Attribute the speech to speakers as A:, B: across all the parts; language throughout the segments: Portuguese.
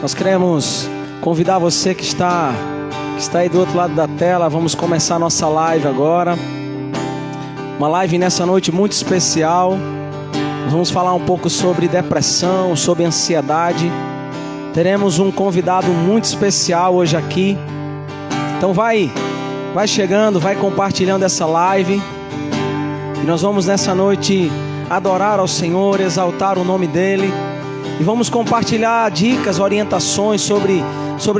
A: Nós queremos convidar você que está aí do outro lado da tela. Vamos começar a nossa live agora. Uma live nessa noite muito especial. Nós vamos falar um pouco sobre depressão, sobre ansiedade. Teremos um convidado muito especial hoje aqui. Então vai chegando, vai compartilhando essa live. E nós vamos nessa noite adorar ao Senhor, exaltar o nome dEle. E vamos compartilhar dicas, orientações sobre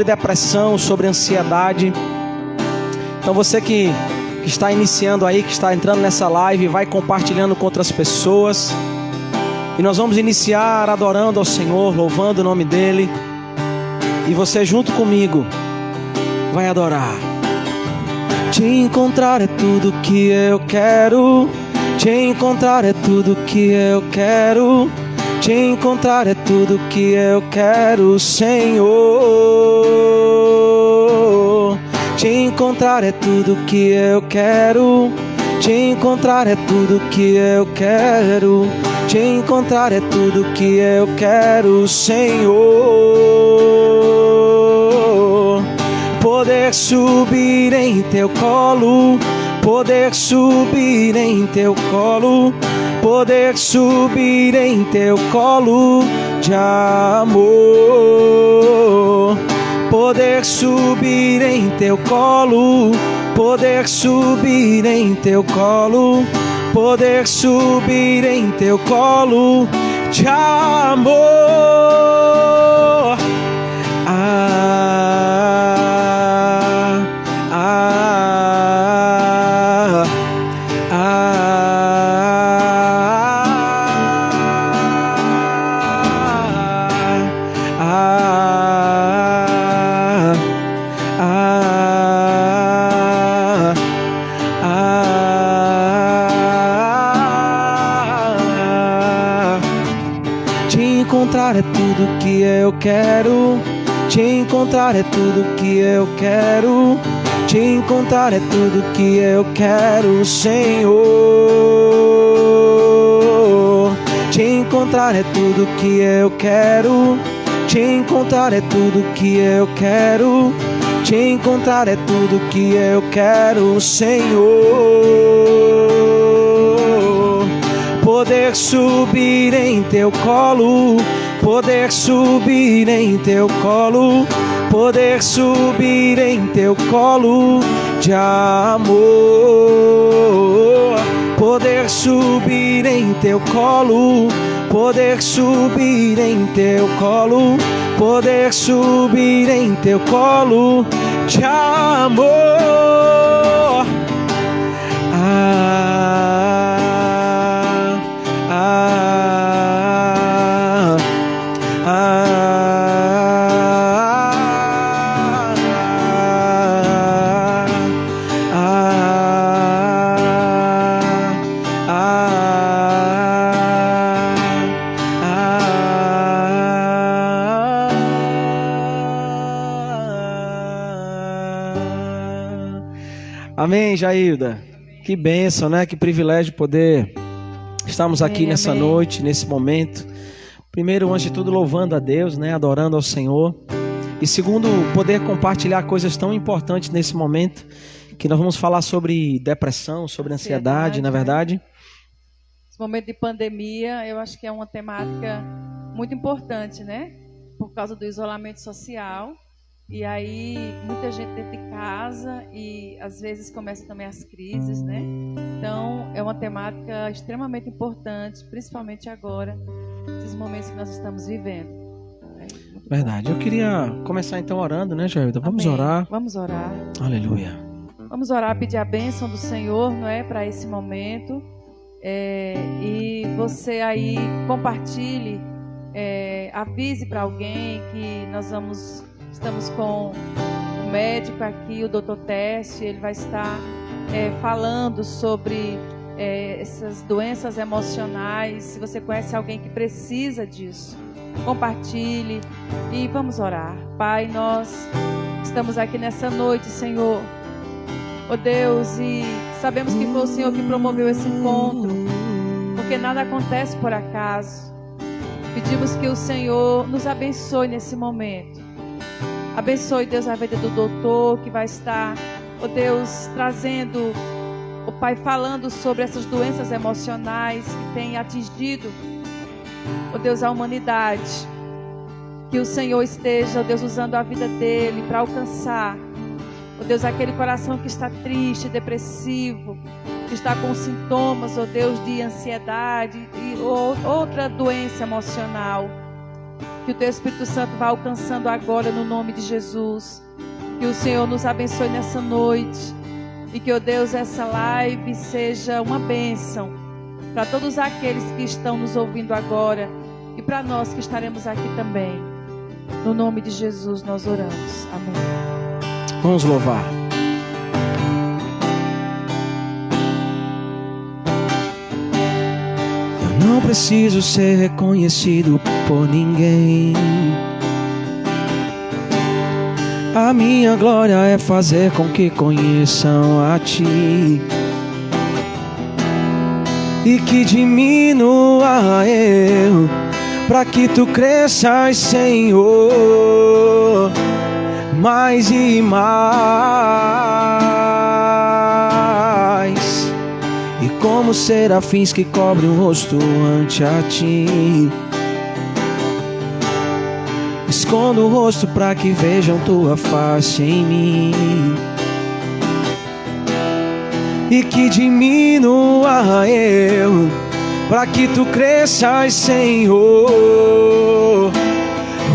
A: depressão, sobre ansiedade. Então você que está iniciando aí, que está entrando nessa live, vai compartilhando com outras pessoas. E nós vamos iniciar adorando ao Senhor, louvando o nome dEle. E você junto comigo vai adorar. Te encontrar é tudo que eu quero. Te encontrar é tudo que eu quero. Te encontrar é tudo que eu quero, Senhor. Te encontrar é tudo que eu quero. Te encontrar é tudo que eu quero. Te encontrar é tudo que eu quero, Senhor. Poder subir em teu colo, poder subir em teu colo, poder subir em teu colo de amor. Poder subir em teu colo, poder subir em teu colo, poder subir em teu colo de amor. É tudo que eu quero. Te encontrar é tudo que eu quero. Te encontrar é tudo que eu quero, Senhor. Te encontrar é tudo que eu quero. Te encontrar é tudo que eu quero. Te encontrar é tudo que eu quero, Senhor. Poder subir em teu colo, poder subir em teu colo, poder subir em teu colo de amor. Poder subir em teu colo, poder subir em teu colo, poder subir em teu colo de amor. Amém, Jailda. Que bênção, né? Que privilégio poder estarmos aqui nessa noite, nesse momento. Primeiro, antes de tudo, louvando a Deus, né? Adorando ao Senhor. E segundo, poder compartilhar coisas tão importantes nesse momento, que nós vamos falar sobre depressão, sobre ansiedade, na verdade.
B: Esse momento de pandemia, eu acho que é uma temática muito importante, né? Por causa do isolamento social. E aí, muita gente dentro de casa e às vezes começam também as crises, né? Então, é uma temática extremamente importante, principalmente agora, nesses momentos que nós estamos vivendo.
A: Verdade. Eu queria começar então orando, né, Jailda? Vamos orar.
B: Vamos orar.
A: Aleluia.
B: Vamos orar, pedir a bênção do Senhor, não é? Para esse momento. E você aí compartilhe, avise para alguém que nós estamos com o médico aqui, o Dr. Teste. Ele vai estar falando sobre essas doenças emocionais. Se você conhece alguém que precisa disso, compartilhe e vamos orar. Pai, nós estamos aqui nessa noite, Senhor, ó Deus, e sabemos que foi o Senhor que promoveu esse encontro, porque nada acontece por acaso. Pedimos que o Senhor nos abençoe nesse momento. Abençoe, Deus, a vida do doutor que vai estar, ó Deus, trazendo, ó Pai, falando sobre essas doenças emocionais que têm atingido, ó Deus, a humanidade. Que o Senhor esteja, ó Deus, usando a vida dele para alcançar, ó Deus, aquele coração que está triste, depressivo, que está com sintomas, ó Deus, de ansiedade e outra doença emocional. Que o Teu Espírito Santo vá alcançando agora no nome de Jesus. Que o Senhor nos abençoe nessa noite. E que, ó Deus, essa live seja uma bênção para todos aqueles que estão nos ouvindo agora e para nós que estaremos aqui também. No nome de Jesus nós oramos. Amém.
A: Vamos louvar. Eu não preciso ser reconhecido por ninguém. A minha glória é fazer com que conheçam a Ti e que diminua eu, para que Tu cresças, Senhor, mais e mais. E como serafins que cobrem o rosto ante a Ti, escondo o rosto para que vejam Tua face em mim, e que diminua eu, para que Tu cresças, Senhor,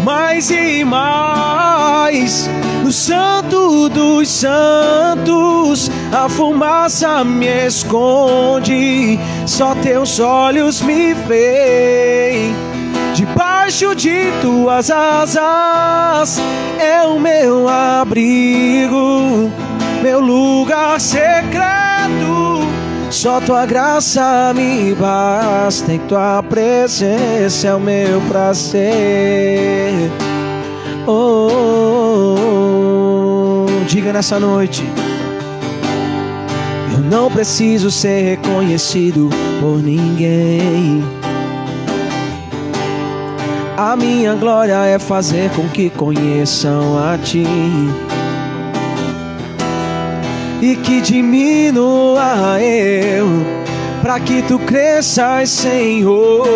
A: mais e mais. No Santo dos Santos a fumaça me esconde, só Teus olhos me veem. Debaixo de Tuas asas é o meu abrigo, meu lugar secreto. Só Tua graça me basta, em Tua presença é o meu prazer. Oh, oh, oh. Diga nessa noite: eu não preciso ser reconhecido por ninguém. A minha glória é fazer com que conheçam a Ti e que diminua eu, para que Tu cresças, Senhor,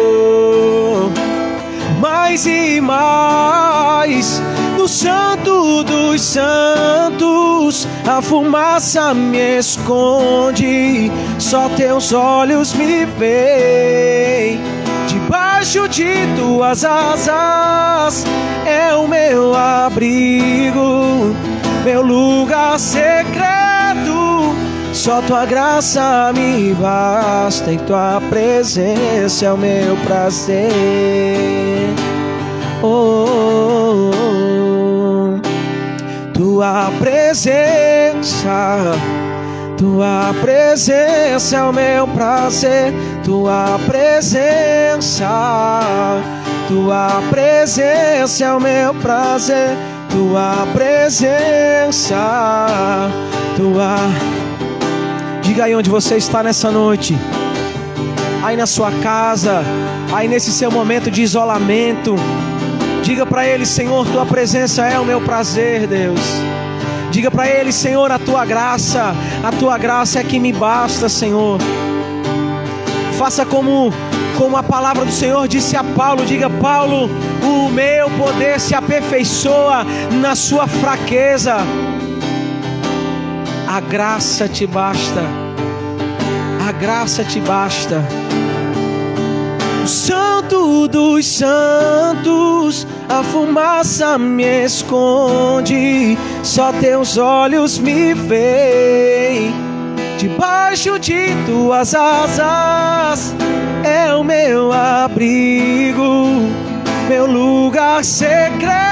A: mais e mais. No Santo dos Santos a fumaça me esconde, só Teus olhos me veem. Debaixo de Tuas asas é o meu abrigo, meu lugar secreto. Só Tua graça me basta, em Tua presença é o meu prazer. Oh, oh, oh. Tua presença, Tua presença é o meu prazer. Tua presença, Tua presença é o meu prazer. Tua presença, Tua... Diga aí onde você está nessa noite, aí na sua casa, aí nesse seu momento de isolamento. Diga para Ele: Senhor, Tua presença é o meu prazer, Deus. Diga para Ele: Senhor, a Tua graça é que me basta, Senhor. Faça como a palavra do Senhor disse a Paulo. Diga: Paulo, o meu poder se aperfeiçoa na sua fraqueza. A graça te basta, a graça te basta. O Santo dos Santos a fumaça me esconde, só Teus olhos me veem. Debaixo de Tuas asas é o meu abrigo, meu lugar secreto.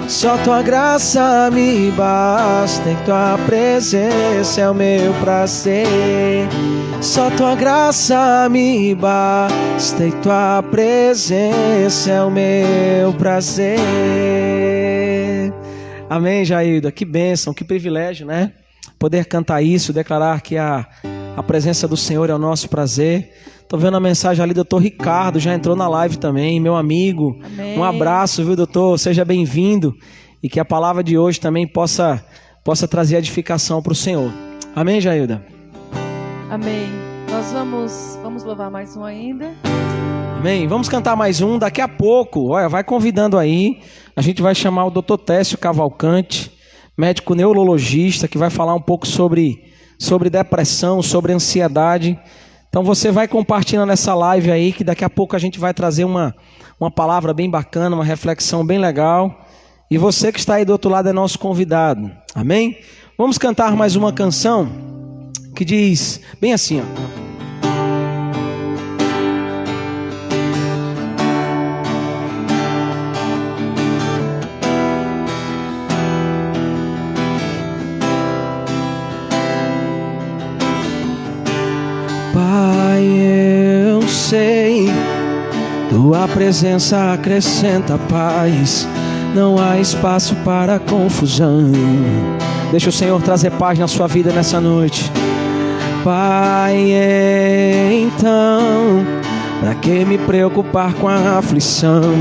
A: Só Tua graça me basta, em Tua presença é o meu prazer. Só Tua graça me basta, em Tua presença é o meu prazer. Amém, Jailda? Que bênção, que privilégio, né? poder cantar isso, declarar que a presença do Senhor é o nosso prazer. Estou vendo a mensagem ali, doutor Ricardo, já entrou na live também, meu amigo.
B: Amém.
A: Um abraço, viu, doutor? Seja bem-vindo e que a palavra de hoje também possa trazer edificação para o Senhor. Amém, Jailda?
B: Amém. Nós vamos louvar mais um ainda.
A: Amém. Vamos cantar mais um. Daqui a pouco, olha, vai convidando aí. A gente vai chamar o doutor Técio Cavalcante, médico neurologista, que vai falar um pouco sobre depressão, sobre ansiedade. Então você vai compartilhando essa live aí, que daqui a pouco a gente vai trazer uma palavra bem bacana, uma reflexão bem legal. E você que está aí do outro lado é nosso convidado. Amém? Vamos cantar mais uma canção que diz bem assim, ó. Pai, eu sei, tua presença acrescenta paz, não há espaço para confusão. Deixa o Senhor trazer paz na sua vida nessa noite. Pai, então, pra que me preocupar com a aflição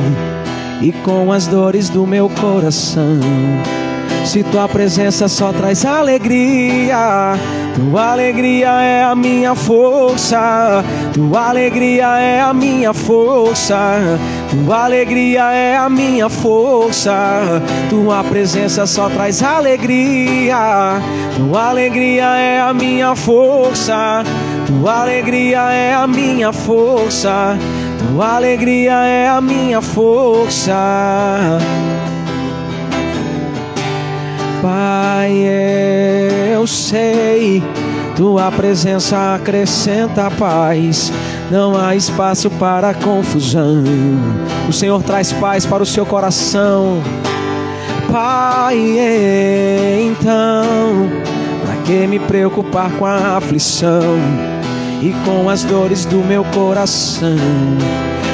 A: e com as dores do meu coração? Se tua presença só traz alegria, tua alegria é a minha força, tua alegria é a minha força, tua alegria é a minha força, tua presença só traz alegria, tua alegria é a minha força, tua alegria é a minha força, tua alegria é a minha força. Pai, eu sei, tua presença acrescenta paz, não há espaço para confusão. O Senhor traz paz para o seu coração. Pai, então, pra que me preocupar com a aflição e com as dores do meu coração?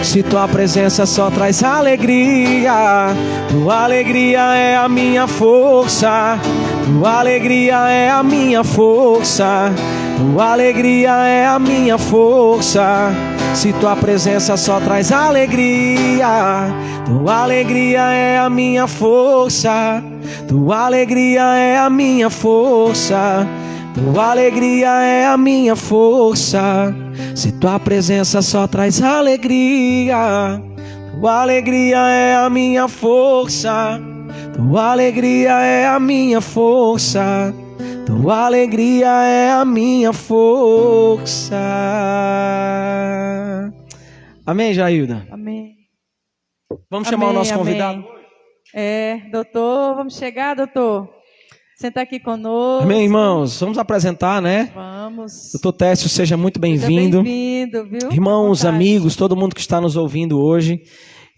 A: Se tua presença só traz alegria, tua alegria é a minha força, tua alegria é a minha força, tua alegria é a minha força. Se tua presença só traz alegria, tua alegria é a minha força, tua alegria é a minha força, tua alegria é a minha força. Se tua presença só traz alegria, tua alegria é a minha força, tua alegria é a minha força, tua alegria é a minha força. Amém, Jailda?
B: Amém.
A: Vamos chamar
B: Amém,
A: o nosso
B: amém.
A: convidado?
B: Doutor, vamos chegar, doutor? Senta aqui conosco.
A: Amém, irmãos? Vamos apresentar, né?
B: Vamos.
A: Doutor Técio, seja muito bem-vindo.
B: Seja bem-vindo, viu?
A: Irmãos, amigos, todo mundo que está nos ouvindo hoje,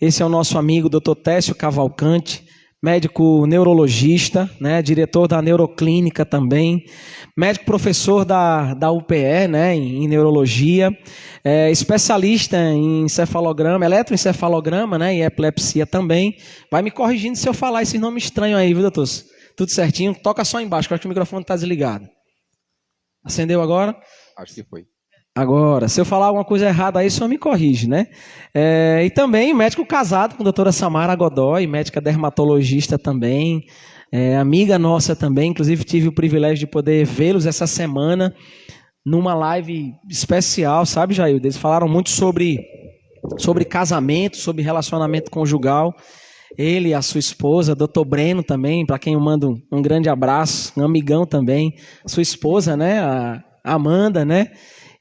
A: esse é o nosso amigo Dr. Técio Cavalcante, médico neurologista, né, diretor da Neuroclínica também, médico professor da UPE, né, em neurologia, especialista em encefalograma, eletroencefalograma, né, e epilepsia também. Vai me corrigindo se eu falar esse nome estranho aí, viu, doutor? Tudo certinho? Toca só embaixo, que eu acho que o microfone está desligado. Acendeu agora?
C: Acho que foi.
A: Agora, se eu falar alguma coisa errada aí, só me corrige, né? E também médico casado com a doutora Samara Godoy, médica dermatologista também, amiga nossa também, inclusive tive o privilégio de poder vê-los essa semana numa live especial, sabe, Jair? Eles falaram muito sobre casamento, sobre relacionamento conjugal. Ele e a sua esposa, doutor Breno também, para quem eu mando um grande abraço, um amigão também, sua esposa, né, a Amanda, né?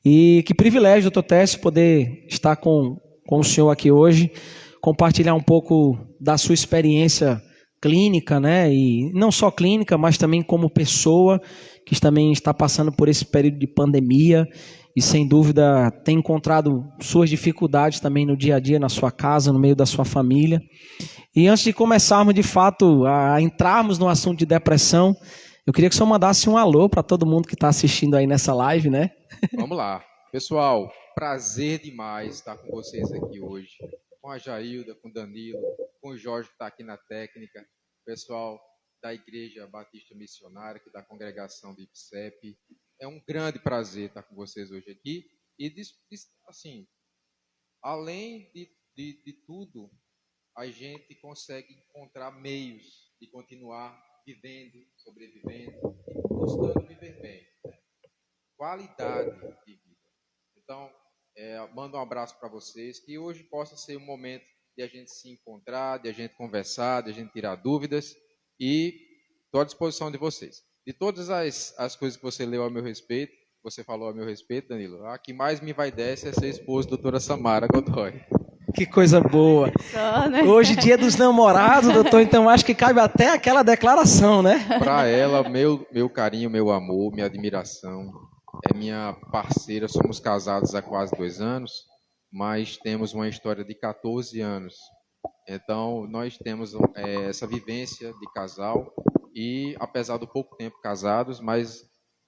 A: E que privilégio, doutor Técio, poder estar com o senhor aqui hoje, compartilhar um pouco da sua experiência clínica, né? E não só clínica, mas também como pessoa que também está passando por esse período de pandemia e, sem dúvida, tem encontrado suas dificuldades também no dia a dia, na sua casa, no meio da sua família. E antes de começarmos, de fato, a entrarmos no assunto de depressão, eu queria que o senhor mandasse um alô para todo mundo que está assistindo aí nessa live, né?
C: Vamos lá. Pessoal, prazer demais estar com vocês aqui hoje. Com a Jailda, com o Danilo, com o Jorge que está aqui na técnica. Pessoal da Igreja Batista Missionária, aqui da congregação de IPSEP. É um grande prazer estar com vocês hoje aqui. E, assim, além de tudo, a gente consegue encontrar meios de continuar vivendo, sobrevivendo e buscando viver bem, né? Qualidade de vida. Então, mando um abraço para vocês, que hoje possa ser um momento de a gente se encontrar, de a gente conversar, de a gente tirar dúvidas, e estou à disposição de vocês. De todas as coisas que você leu a meu respeito, você falou a meu respeito, Danilo, a que mais me vai descer é ser esposa da doutora Samara Godoy.
A: Que coisa boa.
B: Só, né?
A: Hoje, dia dos namorados, doutor, então acho que cabe até aquela declaração, né?
C: Para ela, meu carinho, meu amor, minha admiração, é minha parceira. Somos casados há quase 2 anos, mas temos uma história de 14 anos. Então, nós temos essa vivência de casal e, apesar do pouco tempo casados, mas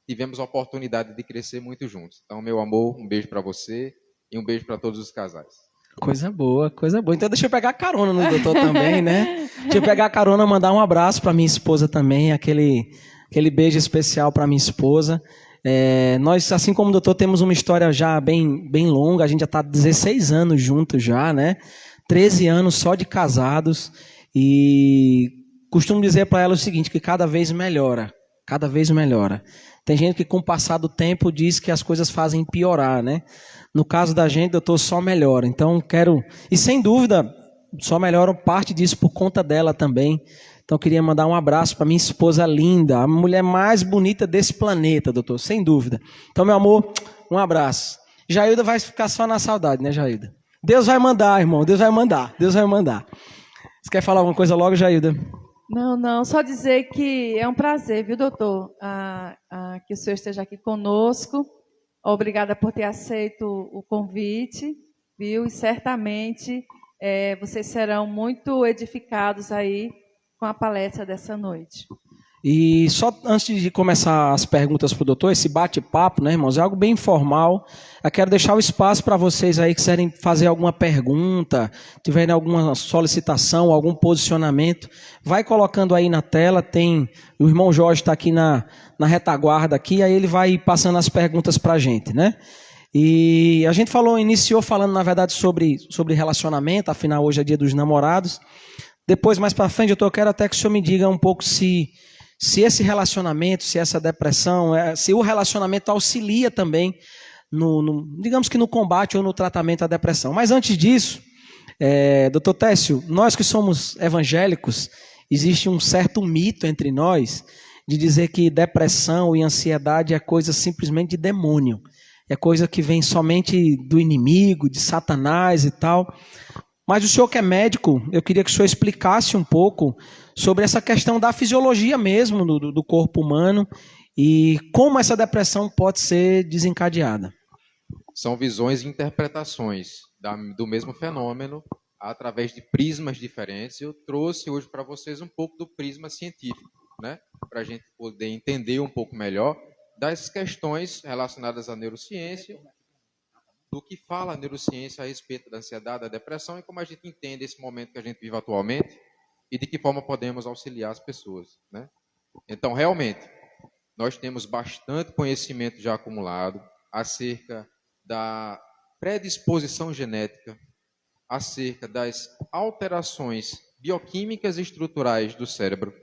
C: tivemos a oportunidade de crescer muito juntos. Então, meu amor, um beijo para você e um beijo para todos os casais.
A: Coisa boa, coisa boa. Então deixa eu pegar carona no doutor também, né? Deixa eu pegar carona, mandar um abraço para minha esposa também, aquele beijo especial para minha esposa. Nós, assim como o doutor, temos uma história já bem longa, a gente já está 16 anos juntos já, né? 13 anos só de casados, e costumo dizer para ela o seguinte, que cada vez melhora. Tem gente que com o passar do tempo diz que as coisas fazem piorar, né? No caso da gente, doutor, só melhora. Então e sem dúvida, só melhora parte disso por conta dela também. Então queria mandar um abraço para minha esposa linda, a mulher mais bonita desse planeta, doutor, sem dúvida. Então, meu amor, um abraço. Jailda vai ficar só na saudade, né, Jailda? Deus vai mandar, irmão, Deus vai mandar. Você quer falar alguma coisa logo, Jailda?
B: Não, só dizer que é um prazer, viu, doutor, que o senhor esteja aqui conosco. Obrigada por ter aceito o convite, viu? E certamente vocês serão muito edificados aí com a palestra dessa noite.
A: E só antes de começar as perguntas para o doutor, esse bate-papo, né, irmãos, é algo bem informal. Eu quero deixar o espaço para vocês aí que quiserem fazer alguma pergunta, tiverem alguma solicitação, algum posicionamento, vai colocando aí na tela. O irmão Jorge está aqui na retaguarda aqui, aí ele vai passando as perguntas para a gente, né? E a gente iniciou falando, na verdade, sobre relacionamento, afinal hoje é dia dos namorados. Depois, mais para frente, eu quero até que o senhor me diga um pouco se esse relacionamento, se essa depressão, se o relacionamento auxilia também, digamos que no combate ou no tratamento da depressão. Mas antes disso, doutor Técio, nós que somos evangélicos, existe um certo mito entre nós de dizer que depressão e ansiedade é coisa simplesmente de demônio. É coisa que vem somente do inimigo, de Satanás e tal. Mas o senhor que é médico, eu queria que o senhor explicasse um pouco sobre essa questão da fisiologia mesmo do corpo humano e como essa depressão pode ser desencadeada.
C: São visões e interpretações do mesmo fenômeno através de prismas diferentes. Eu trouxe hoje para vocês um pouco do prisma científico, né? Para a gente poder entender um pouco melhor das questões relacionadas à neurociência, do que fala a neurociência a respeito da ansiedade, da depressão, e como a gente entende esse momento que a gente vive atualmente e de que forma podemos auxiliar as pessoas, né? Então, realmente, nós temos bastante conhecimento já acumulado acerca da predisposição genética, acerca das alterações bioquímicas e estruturais do cérebro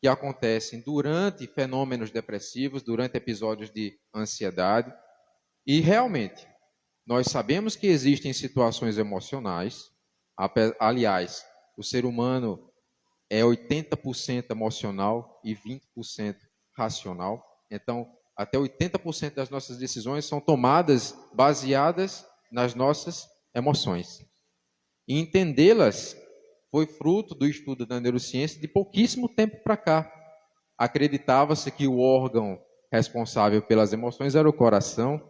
C: que acontecem durante fenômenos depressivos, durante episódios de ansiedade, e realmente nós sabemos que existem situações emocionais. Aliás, o ser humano é 80% emocional e 20% racional. Então, até 80% das nossas decisões são tomadas baseadas nas nossas emoções. E entendê-las foi fruto do estudo da neurociência de pouquíssimo tempo para cá. Acreditava-se que o órgão responsável pelas emoções era o coração,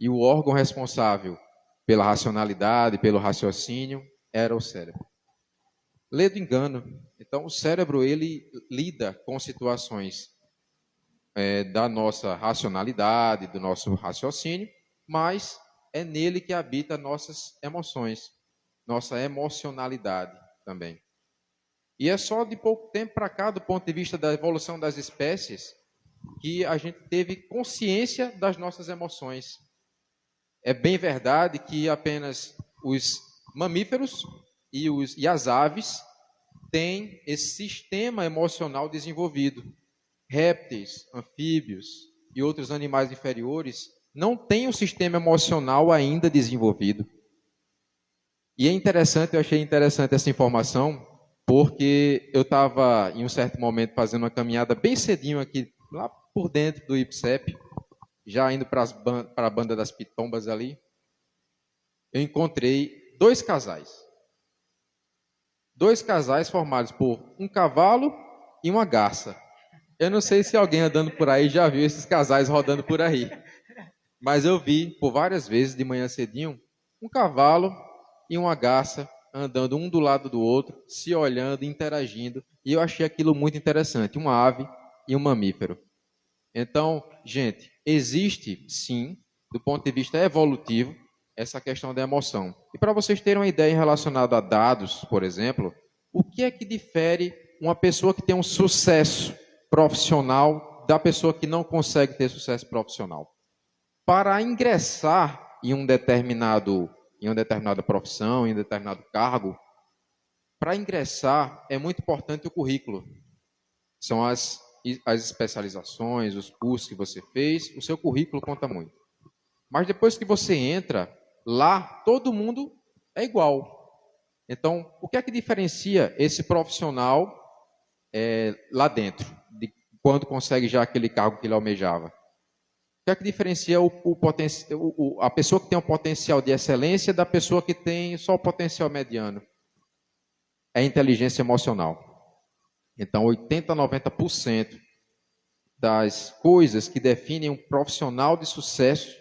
C: e o órgão responsável pela racionalidade, pelo raciocínio, era o cérebro. Lê do engano. Então, o cérebro, ele lida com situações da nossa racionalidade, do nosso raciocínio, mas é nele que habita nossas emoções, nossa emocionalidade também. E é só de pouco tempo para cá, do ponto de vista da evolução das espécies, que a gente teve consciência das nossas emoções. É bem verdade que apenas os mamíferos e as aves têm esse sistema emocional desenvolvido. Répteis, anfíbios e outros animais inferiores não têm um sistema emocional ainda desenvolvido. E é interessante, eu achei interessante essa informação, porque eu estava, em um certo momento, fazendo uma caminhada bem cedinho aqui, lá por dentro do IPSEP, já indo para a banda das Pitombas ali, eu encontrei 2 casais. 2 casais formados por um cavalo e uma garça. Eu não sei se alguém andando por aí já viu esses casais rodando por aí. Mas eu vi, por várias vezes, de manhã cedinho, um cavalo e uma garça andando um do lado do outro, se olhando, interagindo. E eu achei aquilo muito interessante, uma ave e um mamífero. Então, gente, existe, sim, do ponto de vista evolutivo, essa questão da emoção. E para vocês terem uma ideia relacionada a dados, por exemplo, o que é que difere uma pessoa que tem um sucesso profissional da pessoa que não consegue ter sucesso profissional? Para ingressar em uma determinada profissão, em um determinado cargo, para ingressar é muito importante o currículo. São as especializações, os cursos que você fez, o seu currículo conta muito. Mas depois que você entra, lá todo mundo é igual. Então, o que é que diferencia esse profissional lá dentro, de quando consegue já aquele cargo que ele almejava? O que é que diferencia a pessoa que tem um potencial de excelência da pessoa que tem só o potencial mediano? É a inteligência emocional. Então, 80% a 90% das coisas que definem um profissional de sucesso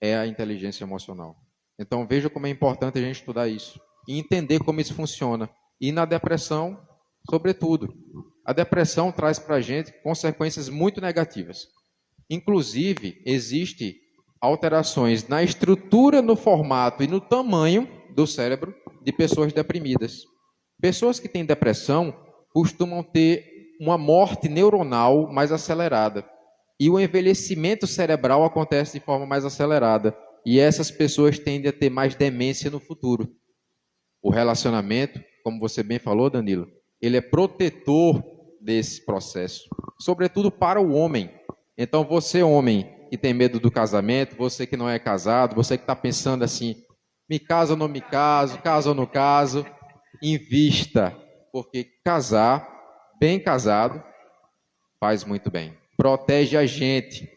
C: é a inteligência emocional. Então, veja como é importante a gente estudar isso e entender como isso funciona. E na depressão, sobretudo. A depressão traz para a gente consequências muito negativas. Inclusive, existem alterações na estrutura, no formato e no tamanho do cérebro de pessoas deprimidas. Pessoas que têm depressão costumam ter uma morte neuronal mais acelerada. E o envelhecimento cerebral acontece de forma mais acelerada. E essas pessoas tendem a ter mais demência no futuro. O relacionamento, como você bem falou, Danilo, ele é protetor desse processo, sobretudo para o homem. Então, você, homem, que tem medo do casamento, você que não é casado, você que está pensando assim, me caso ou não me caso, caso ou não caso, invista, porque casar, bem casado, faz muito bem. Protege a gente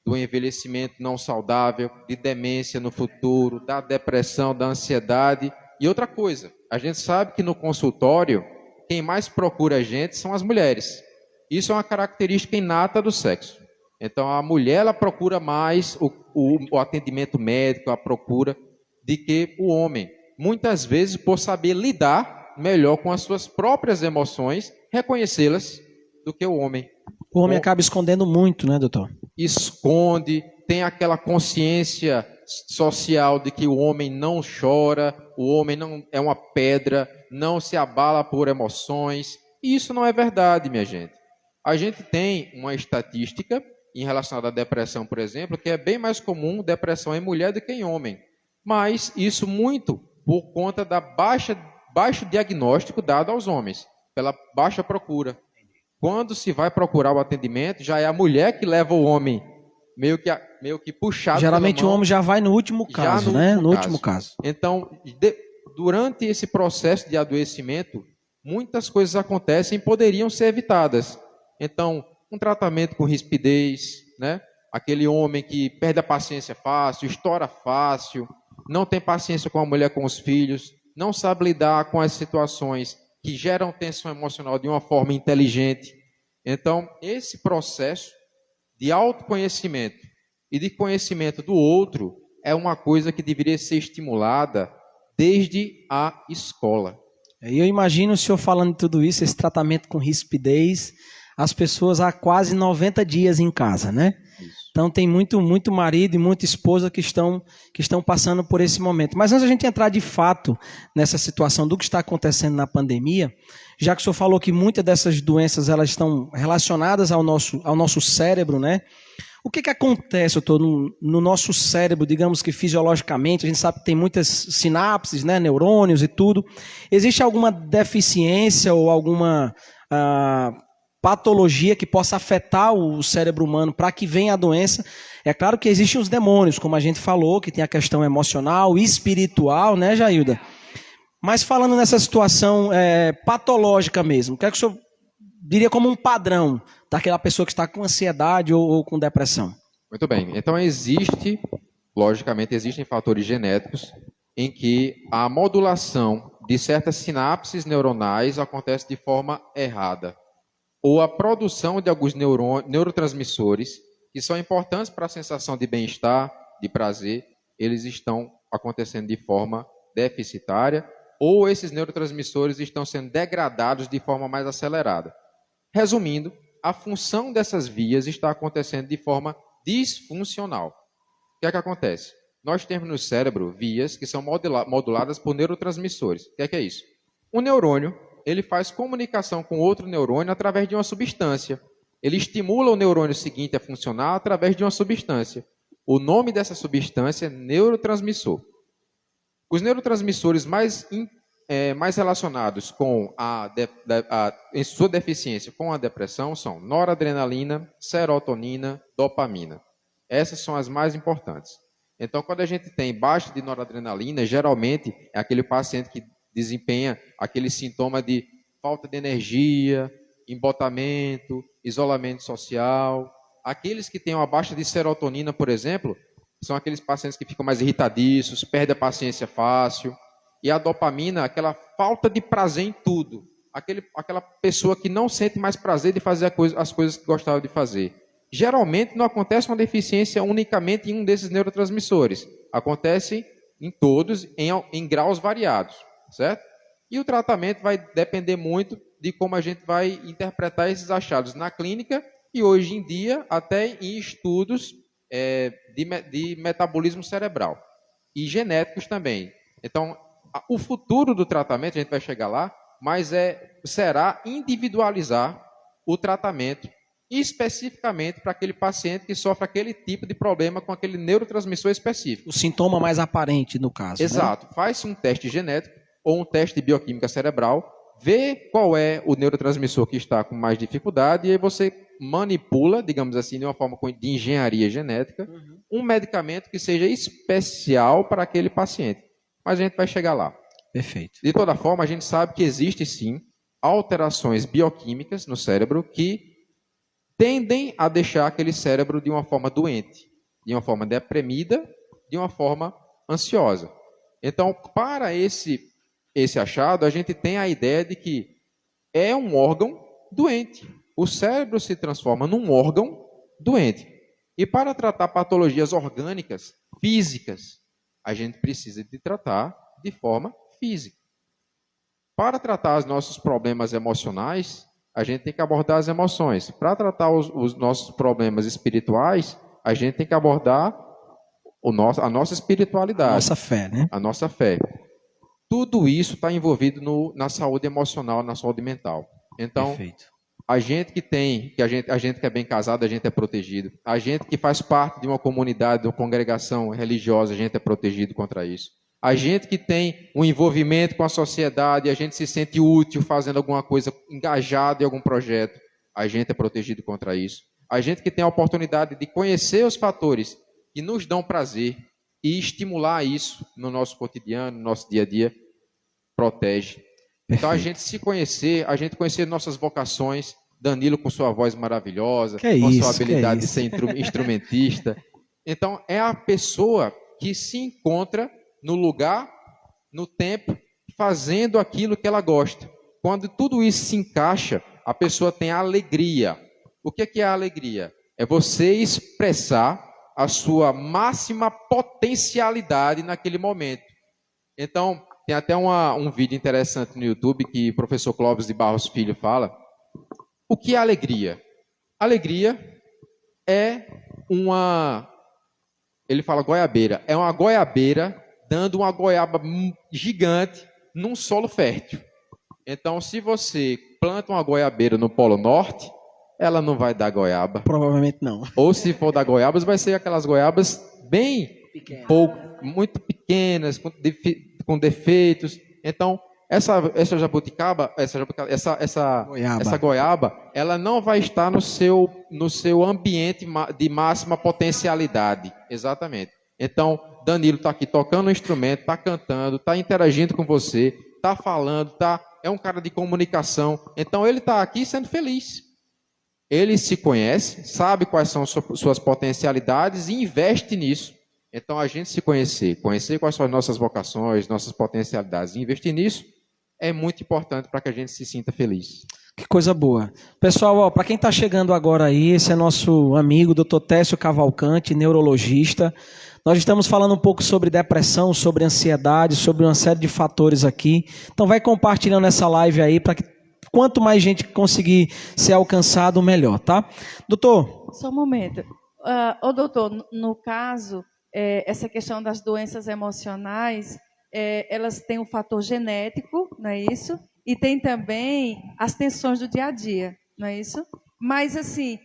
C: do envelhecimento não saudável, de demência no futuro, da depressão, da ansiedade. E outra coisa, a gente sabe que no consultório, quem mais procura a gente são as mulheres. Isso é uma característica inata do sexo. Então, a mulher ela procura mais o atendimento médico, a procura, de que o homem. Muitas vezes, por saber lidar melhor com as suas próprias emoções, reconhecê-las, do que o homem.
A: O homem acaba escondendo muito, né, doutor?
C: Esconde, tem aquela consciência social de que o homem não chora, o homem não é uma pedra, não se abala por emoções. E isso não é verdade, minha gente. A gente tem uma estatística em relação à depressão, por exemplo, que é bem mais comum depressão em mulher do que em homem. Mas isso muito por conta da baixo diagnóstico dado aos homens, pela baixa procura. Quando se vai procurar o atendimento, já é a mulher que leva o homem meio que puxado.
A: Geralmente o homem já vai no último caso, né? No último caso.
C: Então, durante esse processo de adoecimento, muitas coisas acontecem e poderiam ser evitadas. Então, um tratamento com rispidez, né? Aquele homem que perde a paciência fácil, estoura fácil, não tem paciência com a mulher, com os filhos, não sabe lidar com as situações que geram tensão emocional de uma forma inteligente. Então, esse processo de autoconhecimento e de conhecimento do outro é uma coisa que deveria ser estimulada desde a escola.
A: E eu imagino o senhor falando de tudo isso, esse tratamento com rispidez, as pessoas há quase 90 dias em casa, né?
C: Isso.
A: Então tem muito marido e muita esposa que estão passando por esse momento. Mas antes da gente entrar de fato nessa situação do que está acontecendo na pandemia, já que o senhor falou que muitas dessas doenças elas estão relacionadas ao nosso cérebro, né? O que acontece, doutor, no nosso cérebro, digamos que fisiologicamente, a gente sabe que tem muitas sinapses, né, neurônios e tudo. Existe alguma deficiência ou alguma patologia que possa afetar o cérebro humano para que venha a doença? É claro que existem os demônios, como a gente falou, que tem a questão emocional e espiritual, né, Jailda? Mas falando nessa situação patológica mesmo, o que é que o senhor diria como um padrão daquela pessoa que está com ansiedade ou com depressão?
C: Muito bem. Então, logicamente, existem fatores genéticos em que a modulação de certas sinapses neuronais acontece de forma errada. Ou a produção de alguns neurotransmissores que são importantes para a sensação de bem-estar, de prazer, eles estão acontecendo de forma deficitária, ou esses neurotransmissores estão sendo degradados de forma mais acelerada. Resumindo, a função dessas vias está acontecendo de forma disfuncional. O que é que acontece? Nós temos no cérebro vias que são moduladas por neurotransmissores. O que é isso? Um neurônio, ele faz comunicação com outro neurônio através de uma substância. Ele estimula o neurônio seguinte a funcionar através de uma substância. O nome dessa substância é neurotransmissor. Os neurotransmissores mais relacionados com em sua deficiência com a depressão são noradrenalina, serotonina, dopamina. Essas são as mais importantes. Então, quando a gente tem baixa de noradrenalina, geralmente é aquele paciente que desempenha aquele sintoma de falta de energia, embotamento, isolamento social. Aqueles que têm uma baixa de serotonina, por exemplo, são aqueles pacientes que ficam mais irritadiços, perdem a paciência fácil. E a dopamina, aquela falta de prazer em tudo. Aquela pessoa que não sente mais prazer de fazer as coisas que gostava de fazer. Geralmente não acontece uma deficiência unicamente em um desses neurotransmissores. Acontece em todos, em graus variados, certo? E o tratamento vai depender muito de como a gente vai interpretar esses achados na clínica e hoje em dia até em estudos de metabolismo cerebral e genéticos também. Então, o futuro do tratamento, a gente vai chegar lá, mas será individualizar o tratamento especificamente para aquele paciente que sofre aquele tipo de problema com aquele neurotransmissor específico.
A: O sintoma mais aparente, no caso.
C: Exato. Né? Faz-se um teste genético ou um teste de bioquímica cerebral, vê qual é o neurotransmissor que está com mais dificuldade e aí você manipula, digamos assim, de uma forma de engenharia genética, um medicamento que seja especial para aquele paciente. Mas a gente vai chegar lá.
A: Perfeito.
C: De toda forma, a gente sabe que existe sim alterações bioquímicas no cérebro que tendem a deixar aquele cérebro de uma forma doente, de uma forma deprimida, de uma forma ansiosa. Então, para esse achado, a gente tem a ideia de que é um órgão doente. O cérebro se transforma num órgão doente. E para tratar patologias orgânicas, físicas, a gente precisa de tratar de forma física. Para tratar os nossos problemas emocionais, a gente tem que abordar as emoções. Para tratar os nossos problemas espirituais, a gente tem que abordar a nossa espiritualidade.
A: A nossa fé, né?
C: A nossa fé. Tudo isso está envolvido na saúde emocional, na saúde mental. Então,
A: perfeito.
C: A gente que é bem casado, a gente é protegido. A gente que faz parte de uma comunidade, de uma congregação religiosa, a gente é protegido contra isso. A gente que tem um envolvimento com a sociedade, a gente se sente útil fazendo alguma coisa, engajado em algum projeto, a gente é protegido contra isso. A gente que tem a oportunidade de conhecer os fatores que nos dão prazer e estimular isso no nosso cotidiano, no nosso dia a dia, protege. Então, a gente se conhecer, a gente conhecer nossas vocações, Danilo com sua voz maravilhosa, com sua habilidade de ser instrumentista. Então, é a pessoa que se encontra no lugar, no tempo, fazendo aquilo que ela gosta. Quando tudo isso se encaixa, a pessoa tem alegria. O que é a alegria? É você expressar a sua máxima potencialidade naquele momento. Então, tem até um vídeo interessante no YouTube que o professor Clóvis de Barros Filho fala. O que é alegria? Alegria é Ele fala goiabeira. É uma goiabeira dando uma goiaba gigante num solo fértil. Então, se você planta uma goiabeira no Polo Norte, ela não vai dar goiaba.
A: Provavelmente não.
C: Ou se for dar goiabas, vai ser aquelas goiabas bem muito pequenas, com defeitos. Então, essa goiaba, ela não vai estar no seu ambiente de máxima potencialidade. Exatamente. Então, Danilo está aqui tocando um instrumento, está cantando, está interagindo com você, está falando, é um cara de comunicação. Então, ele está aqui sendo feliz. Ele se conhece, sabe quais são suas potencialidades e investe nisso. Então, a gente se conhecer quais são as nossas vocações, nossas potencialidades e investir nisso é muito importante para que a gente se sinta feliz.
A: Que coisa boa. Pessoal, para quem está chegando agora aí, esse é nosso amigo, Dr. Técio Cavalcante, neurologista. Nós estamos falando um pouco sobre depressão, sobre ansiedade, sobre uma série de fatores aqui. Então, vai compartilhando essa live aí para que quanto mais gente conseguir ser alcançado, melhor, tá? Doutor?
B: Só um momento. Doutor, no caso, essa questão das doenças emocionais, elas têm um fator genético, não é isso? E tem também as tensões do dia a dia, não é isso? Mas, assim,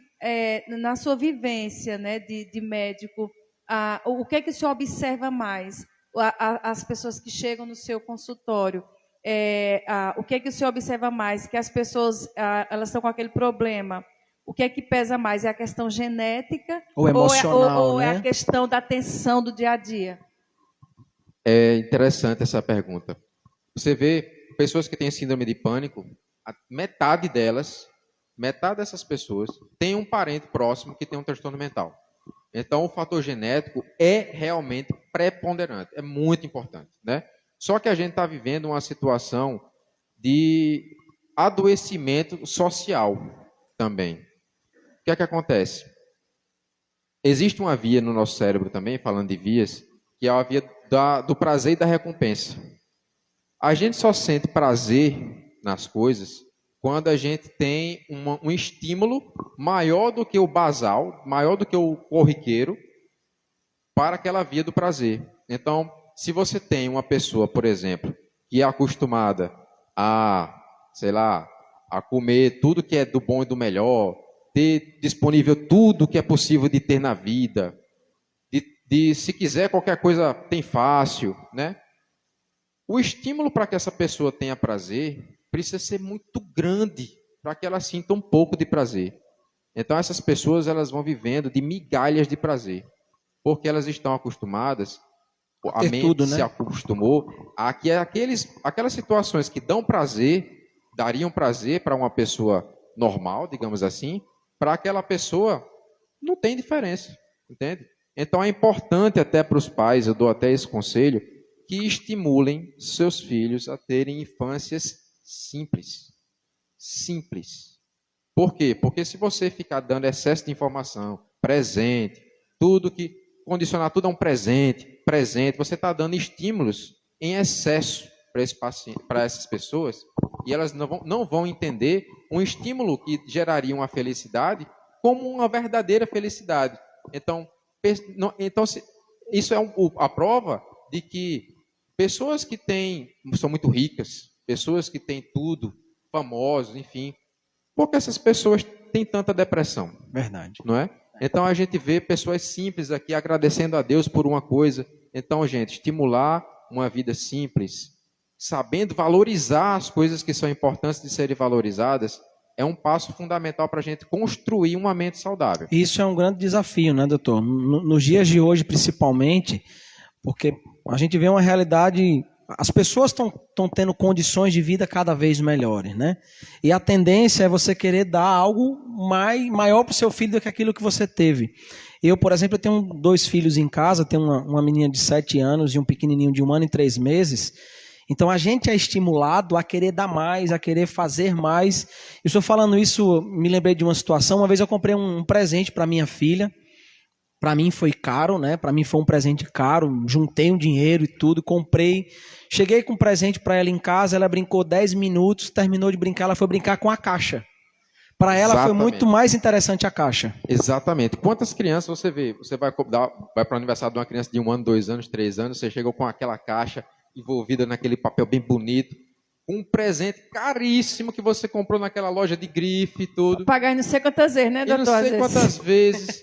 B: na sua vivência, né, de médico, o que é que o senhor observa mais? As pessoas que chegam no seu consultório, o que é que o senhor observa mais? Que as pessoas elas estão com aquele problema. O que é que pesa mais? É a questão genética
A: ou emocional,
B: ou
A: né?
B: É a questão da tensão do dia a dia?
C: É interessante essa pergunta. Você vê pessoas que têm síndrome de pânico, metade dessas pessoas tem um parente próximo que tem um transtorno mental. Então, o fator genético é realmente preponderante, é muito importante, né? Só que a gente está vivendo uma situação de adoecimento social também. O que é que acontece? Existe uma via no nosso cérebro também, falando de vias, que é a via do prazer e da recompensa. A gente só sente prazer nas coisas quando a gente tem um estímulo maior do que o basal, maior do que o corriqueiro, para aquela via do prazer. Então, se você tem uma pessoa, por exemplo, que é acostumada a, sei lá, a comer tudo que é do bom e do melhor, ter disponível tudo que é possível de ter na vida, se quiser qualquer coisa tem fácil, né? O estímulo para que essa pessoa tenha prazer precisa ser muito grande para que ela sinta um pouco de prazer. Então essas pessoas elas vão vivendo de migalhas de prazer, porque elas estão acostumadas, a mente se acostumou a que aquelas situações que dariam prazer para uma pessoa normal, digamos assim, para aquela pessoa não tem diferença, entende? Então é importante até para os pais, eu dou até esse conselho, que estimulem seus filhos a terem infâncias simples. Simples. Por quê? Porque se você ficar dando excesso de informação, presente, condicionar tudo a um presente, você está dando estímulos em excesso para essas pessoas e elas não vão entender um estímulo que geraria uma felicidade como uma verdadeira felicidade. Então isso é a prova de que pessoas que são muito ricas, pessoas que têm tudo, famosos, enfim, porque essas pessoas têm tanta depressão.
A: Verdade.
C: Não é? Então a gente vê pessoas simples aqui agradecendo a Deus por uma coisa. Então, gente, estimular uma vida simples, sabendo valorizar as coisas que são importantes de serem valorizadas, é um passo fundamental para a gente construir uma mente saudável.
A: Isso é um grande desafio, né, doutor? Nos dias de hoje, principalmente, porque a gente vê uma realidade, as pessoas estão tendo condições de vida cada vez melhores, né? E a tendência é você querer dar algo maior para o seu filho do que aquilo que você teve. Eu, por exemplo, tenho 2 filhos em casa, tenho uma menina de 7 anos e um pequenininho de 1 ano e 3 meses. Então a gente é estimulado a querer dar mais, a querer fazer mais. Eu estou falando isso, me lembrei de uma situação. Uma vez eu comprei um presente para minha filha. Para mim foi caro, né? Para mim foi um presente caro. Juntei um dinheiro e tudo, comprei. Cheguei com um presente para ela em casa, ela brincou 10 minutos, terminou de brincar, ela foi brincar com a caixa. Para ela foi
C: Exatamente.
A: muito mais interessante a caixa.
C: Exatamente. Quantas crianças você vê? Você vai para o aniversário de uma criança de 1 ano, 2 anos, 3 anos, você chega com aquela caixa envolvida naquele papel bem bonito, com um presente caríssimo que você comprou naquela loja de grife e tudo.
B: Pagar não sei quantas vezes, né,
C: E
B: doutor?
C: não
B: Às
C: sei
B: vezes.
C: quantas vezes.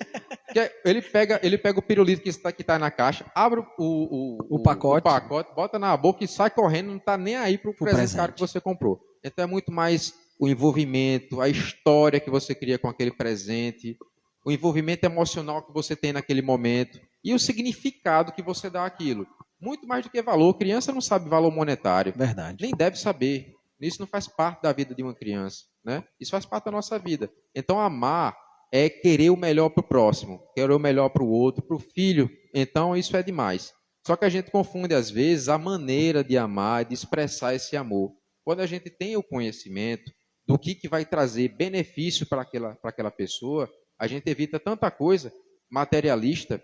C: Ele pega o pirulito que está na caixa, abre o
A: pacote,
C: bota na boca e sai correndo, não está nem aí para o presente caro que você comprou. Então é muito mais o envolvimento, a história que você cria com aquele presente, o envolvimento emocional que você tem naquele momento e o significado que você dá àquilo. Muito mais do que valor. Criança não sabe valor monetário.
A: Verdade.
C: Nem deve saber. Isso não faz parte da vida de uma criança, né? Isso faz parte da nossa vida. Então, amar é querer o melhor para o próximo, querer o melhor para o outro, para o filho. Então, isso é demais. Só que a gente confunde, às vezes, a maneira de amar, de expressar esse amor. Quando a gente tem o conhecimento do que vai trazer benefício para aquela pessoa, a gente evita tanta coisa materialista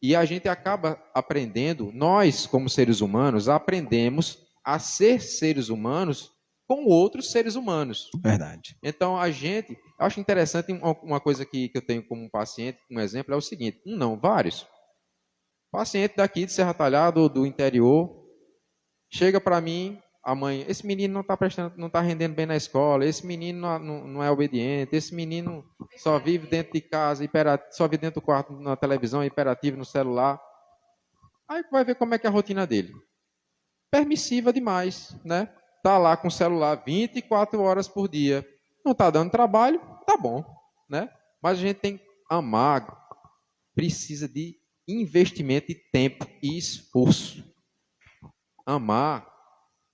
C: e a gente acaba aprendendo, nós, como seres humanos, aprendemos a ser seres humanos com outros seres humanos.
A: Verdade.
C: Então, eu acho interessante uma coisa que eu tenho como paciente, um exemplo, é o seguinte, vários. Paciente daqui de Serra Talhada, do interior, chega para mim, a mãe, esse menino não está rendendo bem na escola, esse menino não é obediente, esse menino só vive dentro de casa, só vive dentro do quarto, na televisão, hiperativo, no celular. Aí vai ver como é que é a rotina dele. Permissiva demais, né? Tá lá com o celular 24 horas por dia. Não está dando trabalho, tá bom, né? Mas a gente tem que amar, precisa de investimento de tempo e esforço. Amar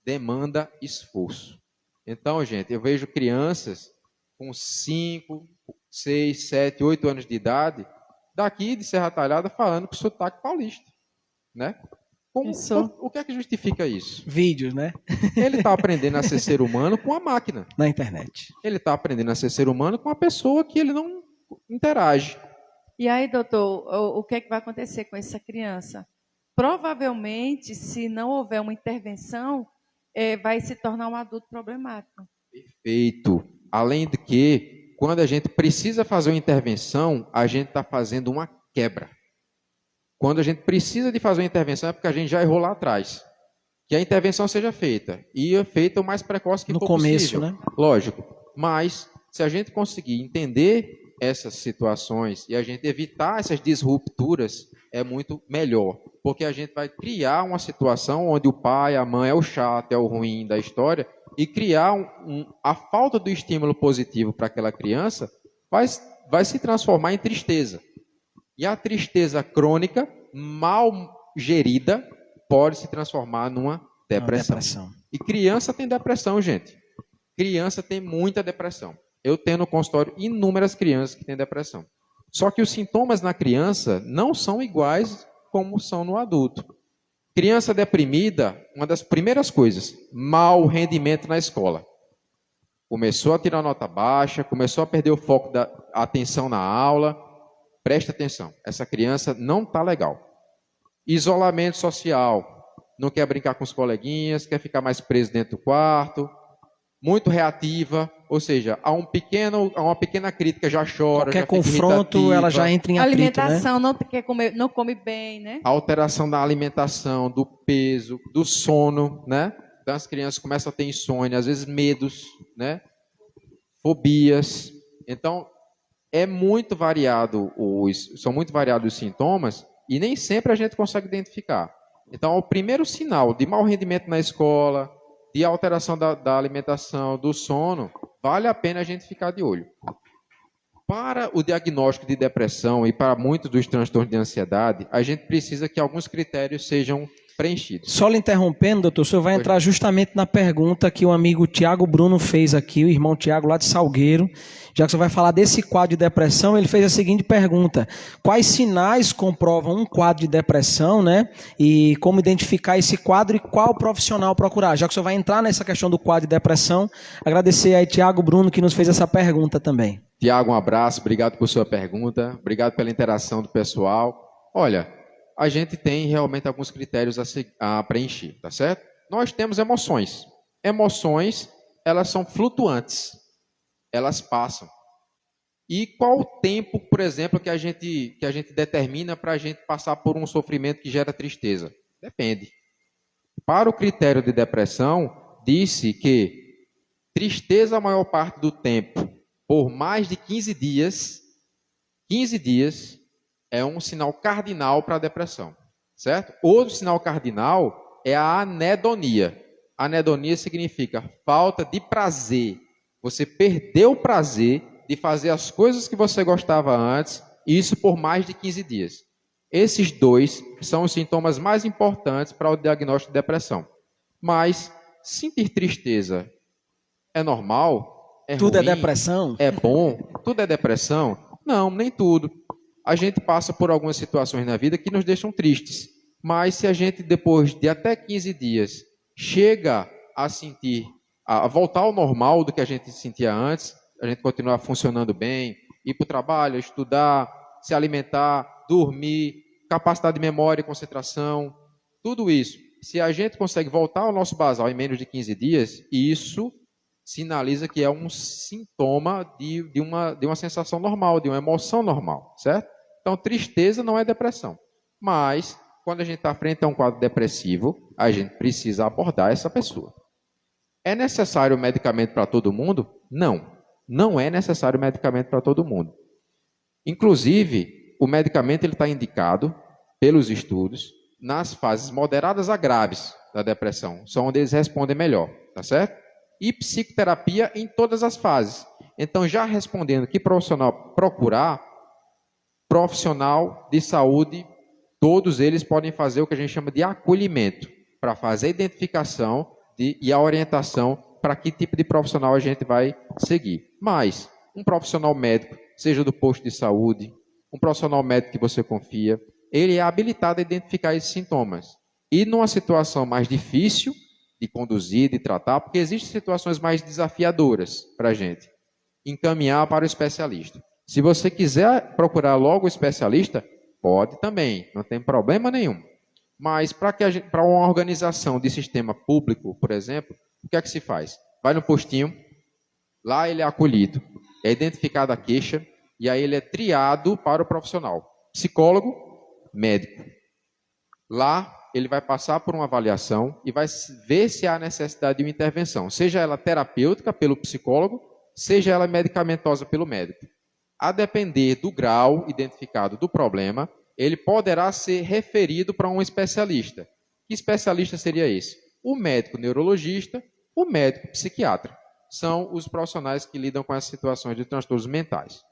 C: demanda esforço. Então, gente, eu vejo crianças com 5, 6, 7, 8 anos de idade, daqui de Serra Talhada, falando com sotaque paulista, né? O que é que justifica isso?
A: Vídeos, né?
C: Ele está aprendendo a ser ser humano com a máquina.
A: Na internet.
C: Ele está aprendendo a ser ser humano com a pessoa que ele não interage.
B: E aí, doutor, o que é que vai acontecer com essa criança? Provavelmente, se não houver uma intervenção, vai se tornar um adulto problemático.
C: Perfeito. Além de que, quando a gente precisa fazer uma intervenção, a gente está fazendo uma quebra. Quando a gente precisa de fazer uma intervenção, é porque a gente já errou lá atrás. Que a intervenção seja feita. E é feita o mais precoce que for
A: começo,
C: possível.
A: Né?
C: Lógico. Mas, se a gente conseguir entender essas situações e a gente evitar essas disrupturas, é muito melhor. Porque a gente vai criar uma situação onde o pai, a mãe é o chato, é o ruim da história, e criar a falta do estímulo positivo para aquela criança vai se transformar em tristeza. E a tristeza crônica, mal gerida, pode se transformar numa depressão. E criança tem depressão, gente. Criança tem muita depressão. Eu tenho no consultório inúmeras crianças que têm depressão. Só que os sintomas na criança não são iguais como são no adulto. Criança deprimida, uma das primeiras coisas, mau rendimento na escola. Começou a tirar nota baixa, começou a perder o foco da atenção na aula. Presta atenção, essa criança não está legal. Isolamento social, não quer brincar com os coleguinhas, quer ficar mais preso dentro do quarto, muito reativa, ou seja, a uma pequena crítica já chora.
A: Qualquer
C: já
A: confronto, ela já entra em atrito,
B: alimentação,
A: né?
B: não come bem, né?
C: Alteração da alimentação, do peso, do sono, né? Então as crianças começam a ter insônia, às vezes medos, né? Fobias. Então, são muito variados os sintomas e nem sempre a gente consegue identificar. Então, o primeiro sinal de mau rendimento na escola, de alteração da alimentação, do sono, vale a pena a gente ficar de olho. Para o diagnóstico de depressão e para muitos dos transtornos de ansiedade, a gente precisa que alguns critérios sejam preenchidos.
A: Só lhe interrompendo, doutor, o senhor vai entrar justamente na pergunta que o amigo Tiago Bruno fez aqui, o irmão Tiago lá de Salgueiro. Já que o senhor vai falar desse quadro de depressão, ele fez a seguinte pergunta: quais sinais comprovam um quadro de depressão, né? E como identificar esse quadro e qual profissional procurar? Já que o senhor vai entrar nessa questão do quadro de depressão, agradecer aí Tiago Bruno que nos fez essa pergunta também.
C: Tiago, um abraço, obrigado por sua pergunta, obrigado pela interação do pessoal. Olha, a gente tem realmente alguns critérios a preencher, tá certo? Nós temos emoções. Emoções, elas são flutuantes. elas passam. E qual o tempo, por exemplo, que a gente determina para a gente passar por um sofrimento que gera tristeza? Depende. Para o critério de depressão, disse que tristeza a maior parte do tempo, por mais de 15 dias é um sinal cardinal para a depressão, certo? Outro sinal cardinal é a anedonia. Anedonia significa falta de prazer. Você perdeu o prazer de fazer as coisas que você gostava antes, e isso por mais de 15 dias. Esses dois são os sintomas mais importantes para o diagnóstico de depressão. Mas sentir tristeza é normal? É
A: Tudo
C: ruim?
A: é depressão?
C: É bom? Tudo é depressão? Não, nem tudo. A gente passa por algumas situações na vida que nos deixam tristes. Mas se a gente, depois de até 15 dias, chega a sentir, a voltar ao normal do que a gente sentia antes, a gente continuar funcionando bem, ir para o trabalho, estudar, se alimentar, dormir, capacidade de memória e concentração, tudo isso. Se a gente consegue voltar ao nosso basal em menos de 15 dias, isso sinaliza que é um sintoma de uma sensação normal, de uma emoção normal, certo? Então, tristeza não é depressão. Mas, quando a gente está frente a um quadro depressivo, a gente precisa abordar essa pessoa. É necessário medicamento para todo mundo? Não. Não é necessário medicamento para todo mundo. Inclusive, o medicamento está indicado pelos estudos nas fases moderadas a graves da depressão. São onde eles respondem melhor, tá certo? E psicoterapia em todas as fases. Então, já respondendo que profissional procurar, profissional de saúde, todos eles podem fazer o que a gente chama de acolhimento, para fazer a identificação e a orientação para que tipo de profissional a gente vai seguir. Mas, um profissional médico, seja do posto de saúde, um profissional médico que você confia, ele é habilitado a identificar esses sintomas. E numa situação mais difícil de conduzir, de tratar, porque existem situações mais desafiadoras para a gente, encaminhar para o especialista. Se você quiser procurar logo o especialista, pode também, não tem problema nenhum. Mas para uma organização de sistema público, por exemplo, o que é que se faz? Vai no postinho, lá ele é acolhido, é identificada a queixa, e aí ele é triado para o profissional. Psicólogo, médico. Lá ele vai passar por uma avaliação e vai ver se há necessidade de uma intervenção, seja ela terapêutica pelo psicólogo, seja ela medicamentosa pelo médico. A depender do grau identificado do problema, ele poderá ser referido para um especialista. Que especialista seria esse? O médico neurologista, o médico psiquiatra. São os profissionais que lidam com essas situações de transtornos mentais.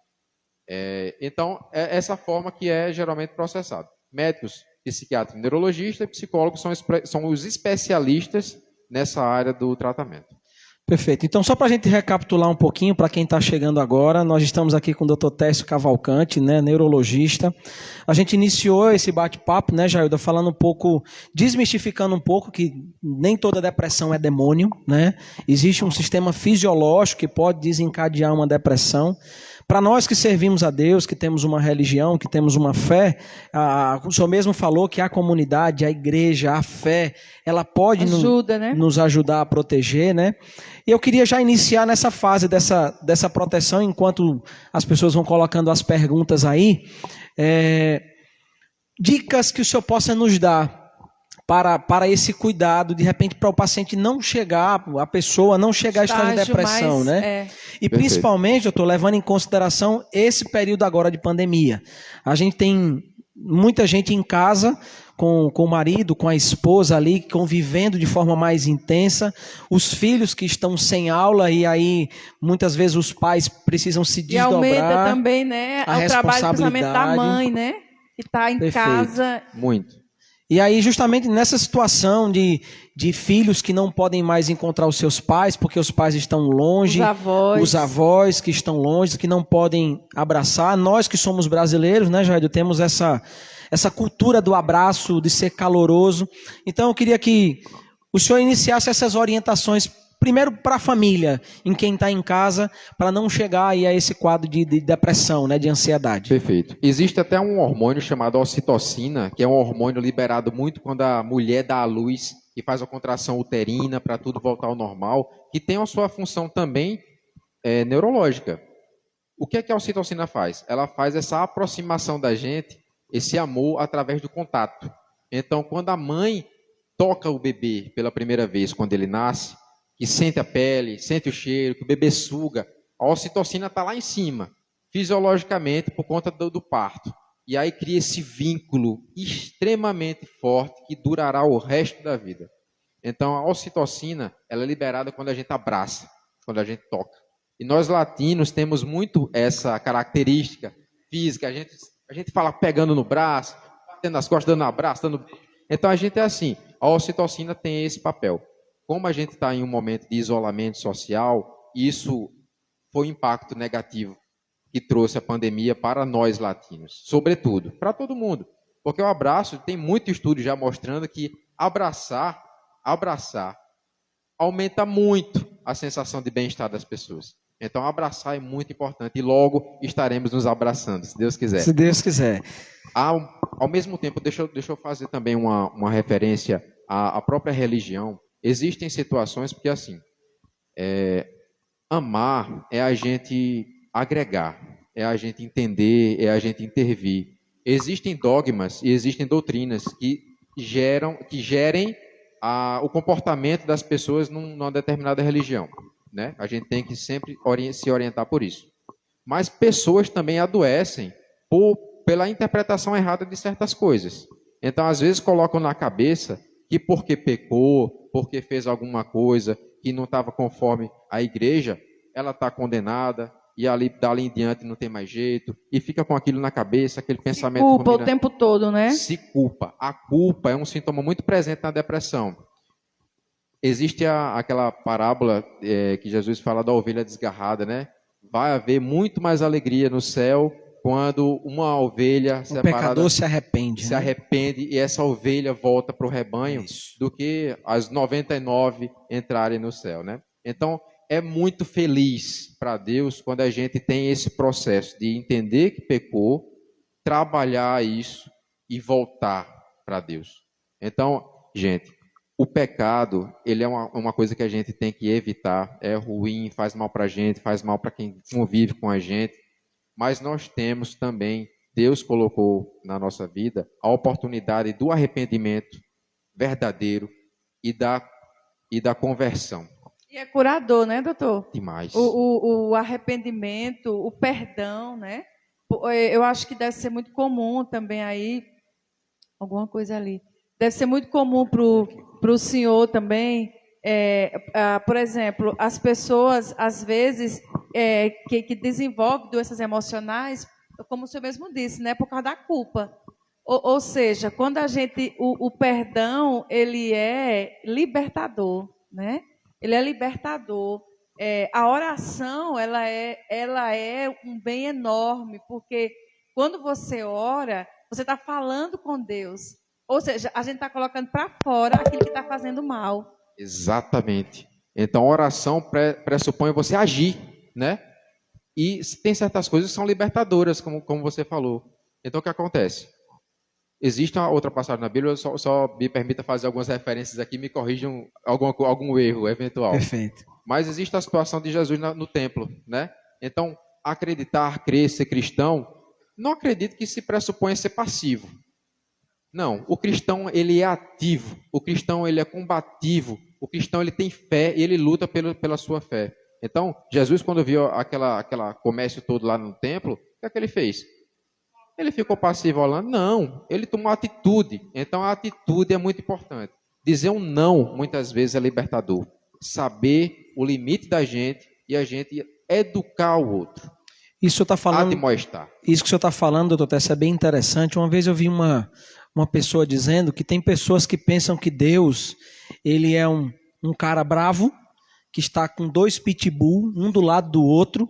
C: Então, é essa forma que é geralmente processado. Médicos, psiquiatra, neurologista e psicólogos são os especialistas nessa área do tratamento.
A: Perfeito. Então, só para a gente recapitular um pouquinho, para quem está chegando agora, nós estamos aqui com o Dr. Técio Cavalcante, né, neurologista. A gente iniciou esse bate-papo, né, Jailda, falando um pouco, desmistificando um pouco que nem toda depressão é demônio, né? Existe um sistema fisiológico que pode desencadear uma depressão. Para nós que servimos a Deus, que temos uma religião, que temos uma fé, o senhor mesmo falou que a comunidade, a igreja, a fé, ela pode nos ajudar a proteger, né? E eu queria já iniciar nessa fase dessa proteção, enquanto as pessoas vão colocando as perguntas aí. Dicas que o senhor possa nos dar para esse cuidado, de repente, para o paciente não chegar, a pessoa não chegar a estar em depressão, né? E principalmente, eu estou levando em consideração esse período agora de pandemia. A gente tem muita gente em casa, com o marido, com a esposa ali, convivendo de forma mais intensa, os filhos que estão sem aula, e aí muitas vezes os pais precisam se desdobrar.
B: E aumenta também, né, o trabalho, principalmente da mãe, né? Que está em casa.
C: Muito.
A: E aí, justamente nessa situação de filhos que não podem mais encontrar os seus pais, porque os pais estão longe, os avós que estão longe, que não podem abraçar, nós que somos brasileiros, né, Jair, temos essa cultura do abraço, de ser caloroso. Então, eu queria que o senhor iniciasse essas orientações, primeiro para a família, em quem está em casa, para não chegar aí a esse quadro de depressão, né, de ansiedade.
C: Perfeito. Existe até um hormônio chamado ocitocina, que é um hormônio liberado muito quando a mulher dá à luz e faz a contração uterina para tudo voltar ao normal, que tem a sua função também neurológica. O que é que a ocitocina faz? Ela faz essa aproximação da gente, esse amor, através do contato. Então, quando a mãe toca o bebê pela primeira vez, quando ele nasce, que sente a pele, sente o cheiro, que o bebê suga, a ocitocina está lá em cima, fisiologicamente, por conta do parto. E aí cria esse vínculo extremamente forte que durará o resto da vida. Então, a ocitocina, ela é liberada quando a gente abraça, quando a gente toca. E nós latinos temos muito essa característica física. A gente fala pegando no braço, batendo nas costas, dando um abraço, dando... Então, a gente é assim. A ocitocina tem esse papel. Como a gente está em um momento de isolamento social, isso foi um impacto negativo que trouxe a pandemia para nós latinos. Sobretudo, para todo mundo. Porque o abraço, tem muito estudo já mostrando que abraçar aumenta muito a sensação de bem-estar das pessoas. Então, abraçar é muito importante e logo estaremos nos abraçando, se Deus quiser.
A: Se Deus quiser.
C: Ao mesmo tempo, deixa eu fazer também uma referência à própria religião. Existem situações porque, assim, amar é a gente agregar, é a gente entender, é a gente intervir. Existem dogmas e existem doutrinas que gerem o comportamento das pessoas numa determinada religião. Né? A gente tem que sempre se orientar por isso. Mas pessoas também adoecem pela interpretação errada de certas coisas. Então, às vezes, colocam na cabeça que porque pecou, porque fez alguma coisa que não estava conforme a igreja, ela está condenada e dali em diante não tem mais jeito, e fica com aquilo na cabeça, aquele pensamento...
B: Se culpa o tempo todo, né?
C: Se culpa. A culpa é um sintoma muito presente na depressão. Existe aquela parábola que Jesus fala da ovelha desgarrada, né? Vai haver muito mais alegria no céu quando uma ovelha separada...
A: O pecador se arrepende.
C: Se arrepende e essa ovelha volta para o rebanho do que as 99 entrarem no céu, né? Então, é muito feliz para Deus quando a gente tem esse processo de entender que pecou, trabalhar isso e voltar para Deus. Então, gente, o pecado, ele é uma coisa que a gente tem que evitar, é ruim, faz mal para a gente, faz mal para quem convive com a gente, mas nós temos também, Deus colocou na nossa vida a oportunidade do arrependimento verdadeiro e da conversão.
B: E é curador, né, doutor?
C: Demais.
B: O arrependimento, o perdão, né? Eu acho que deve ser muito comum também aí, alguma coisa ali. Deve ser muito comum para o senhor também, por exemplo, as pessoas, às vezes, que desenvolvem doenças emocionais, como o senhor mesmo disse, né, por causa da culpa. Ou seja, quando a gente, o perdão, ele é libertador, né? Ele é libertador. A oração, ela é um bem enorme, porque quando você ora, você está falando com Deus. Ou seja, a gente está colocando para fora aquilo que está fazendo mal.
C: Exatamente. Então, a oração pressupõe você agir, né? E tem certas coisas que são libertadoras, como você falou. Então, o que acontece? Existe uma outra passagem na Bíblia, só me permita fazer algumas referências aqui, me corrijam algum erro eventual.
A: Perfeito.
C: Mas existe a situação de Jesus no templo, né? Então, acreditar, crer, ser cristão, não acredito que se pressupõe ser passivo. Não, o cristão, ele é ativo, o cristão, ele é combativo, o cristão, ele tem fé e ele luta pela sua fé. Então, Jesus, quando viu aquela comércio todo lá no templo, o que ele fez? Ele ficou passivo olhando? Não, ele tomou atitude. Então, a atitude é muito importante. Dizer um não, muitas vezes, é libertador. Saber o limite da gente e a gente educar o outro.
A: Isso está falando.
C: Admoestar.
A: Isso que o senhor está falando, doutor Tessa, é bem interessante. Uma vez eu vi uma pessoa dizendo que tem pessoas que pensam que Deus, ele é um cara bravo, que está com 2 pitbull, um do lado do outro,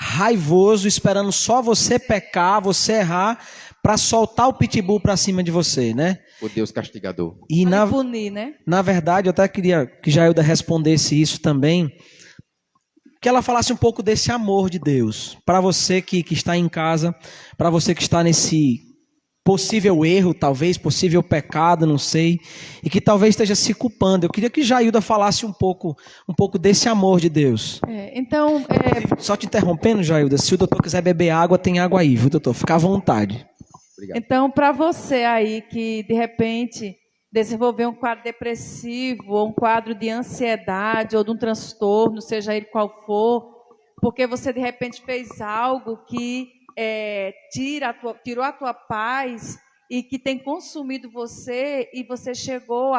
A: raivoso, esperando só você pecar, você errar, para soltar o pitbull para cima de você, né?
C: O Deus castigador.
A: E
B: punir, né?
A: Na verdade, eu até queria que Jailda respondesse isso também, que ela falasse um pouco desse amor de Deus, para você que está em casa, para você que está nesse possível erro, talvez, possível pecado, não sei, e que talvez esteja se culpando. Eu queria que Jailda falasse um pouco desse amor de Deus. Só te interrompendo, Jailda, se o doutor quiser beber água, tem água aí, viu, doutor? Fica à vontade.
C: Obrigado.
B: Então, para você aí que, de repente, desenvolveu um quadro depressivo, ou um quadro de ansiedade, ou de um transtorno, seja ele qual for, porque você, de repente, fez algo que tirou a tua paz e que tem consumido você, e você chegou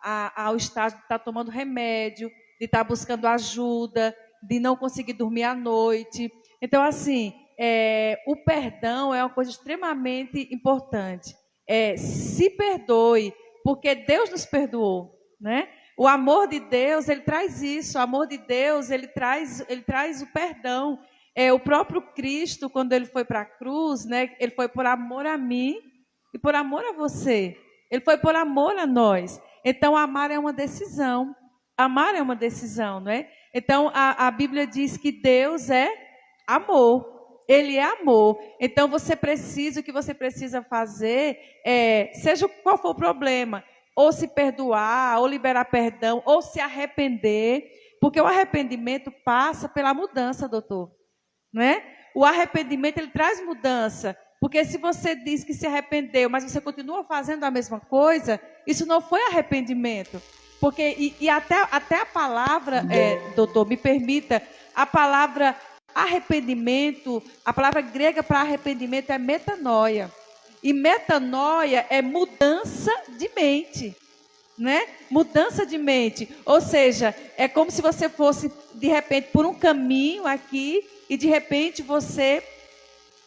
B: ao estágio de estar tomando remédio, de estar buscando ajuda, de não conseguir dormir à noite. Então, assim, o perdão é uma coisa extremamente importante. Se perdoe, porque Deus nos perdoou, né? O amor de Deus, ele traz isso. O amor de Deus, ele traz o perdão. O próprio Cristo, quando ele foi para a cruz, né? Ele foi por amor a mim e por amor a você. Ele foi por amor a nós. Então, amar é uma decisão. Amar é uma decisão, não é? Então, a Bíblia diz que Deus é amor. Ele é amor. Então, o que você precisa fazer, seja qual for o problema, ou se perdoar, ou liberar perdão, ou se arrepender, porque o arrependimento passa pela mudança, doutor. Não é? O arrependimento, ele traz mudança, porque se você diz que se arrependeu, mas você continua fazendo a mesma coisa, isso não foi arrependimento. Porque, até a palavra, doutor, me permita, a palavra arrependimento, a palavra grega para arrependimento é metanoia. E metanoia é mudança de mente, né? Mudança de mente. Ou seja, é como se você fosse, de repente, por um caminho aqui, e de repente você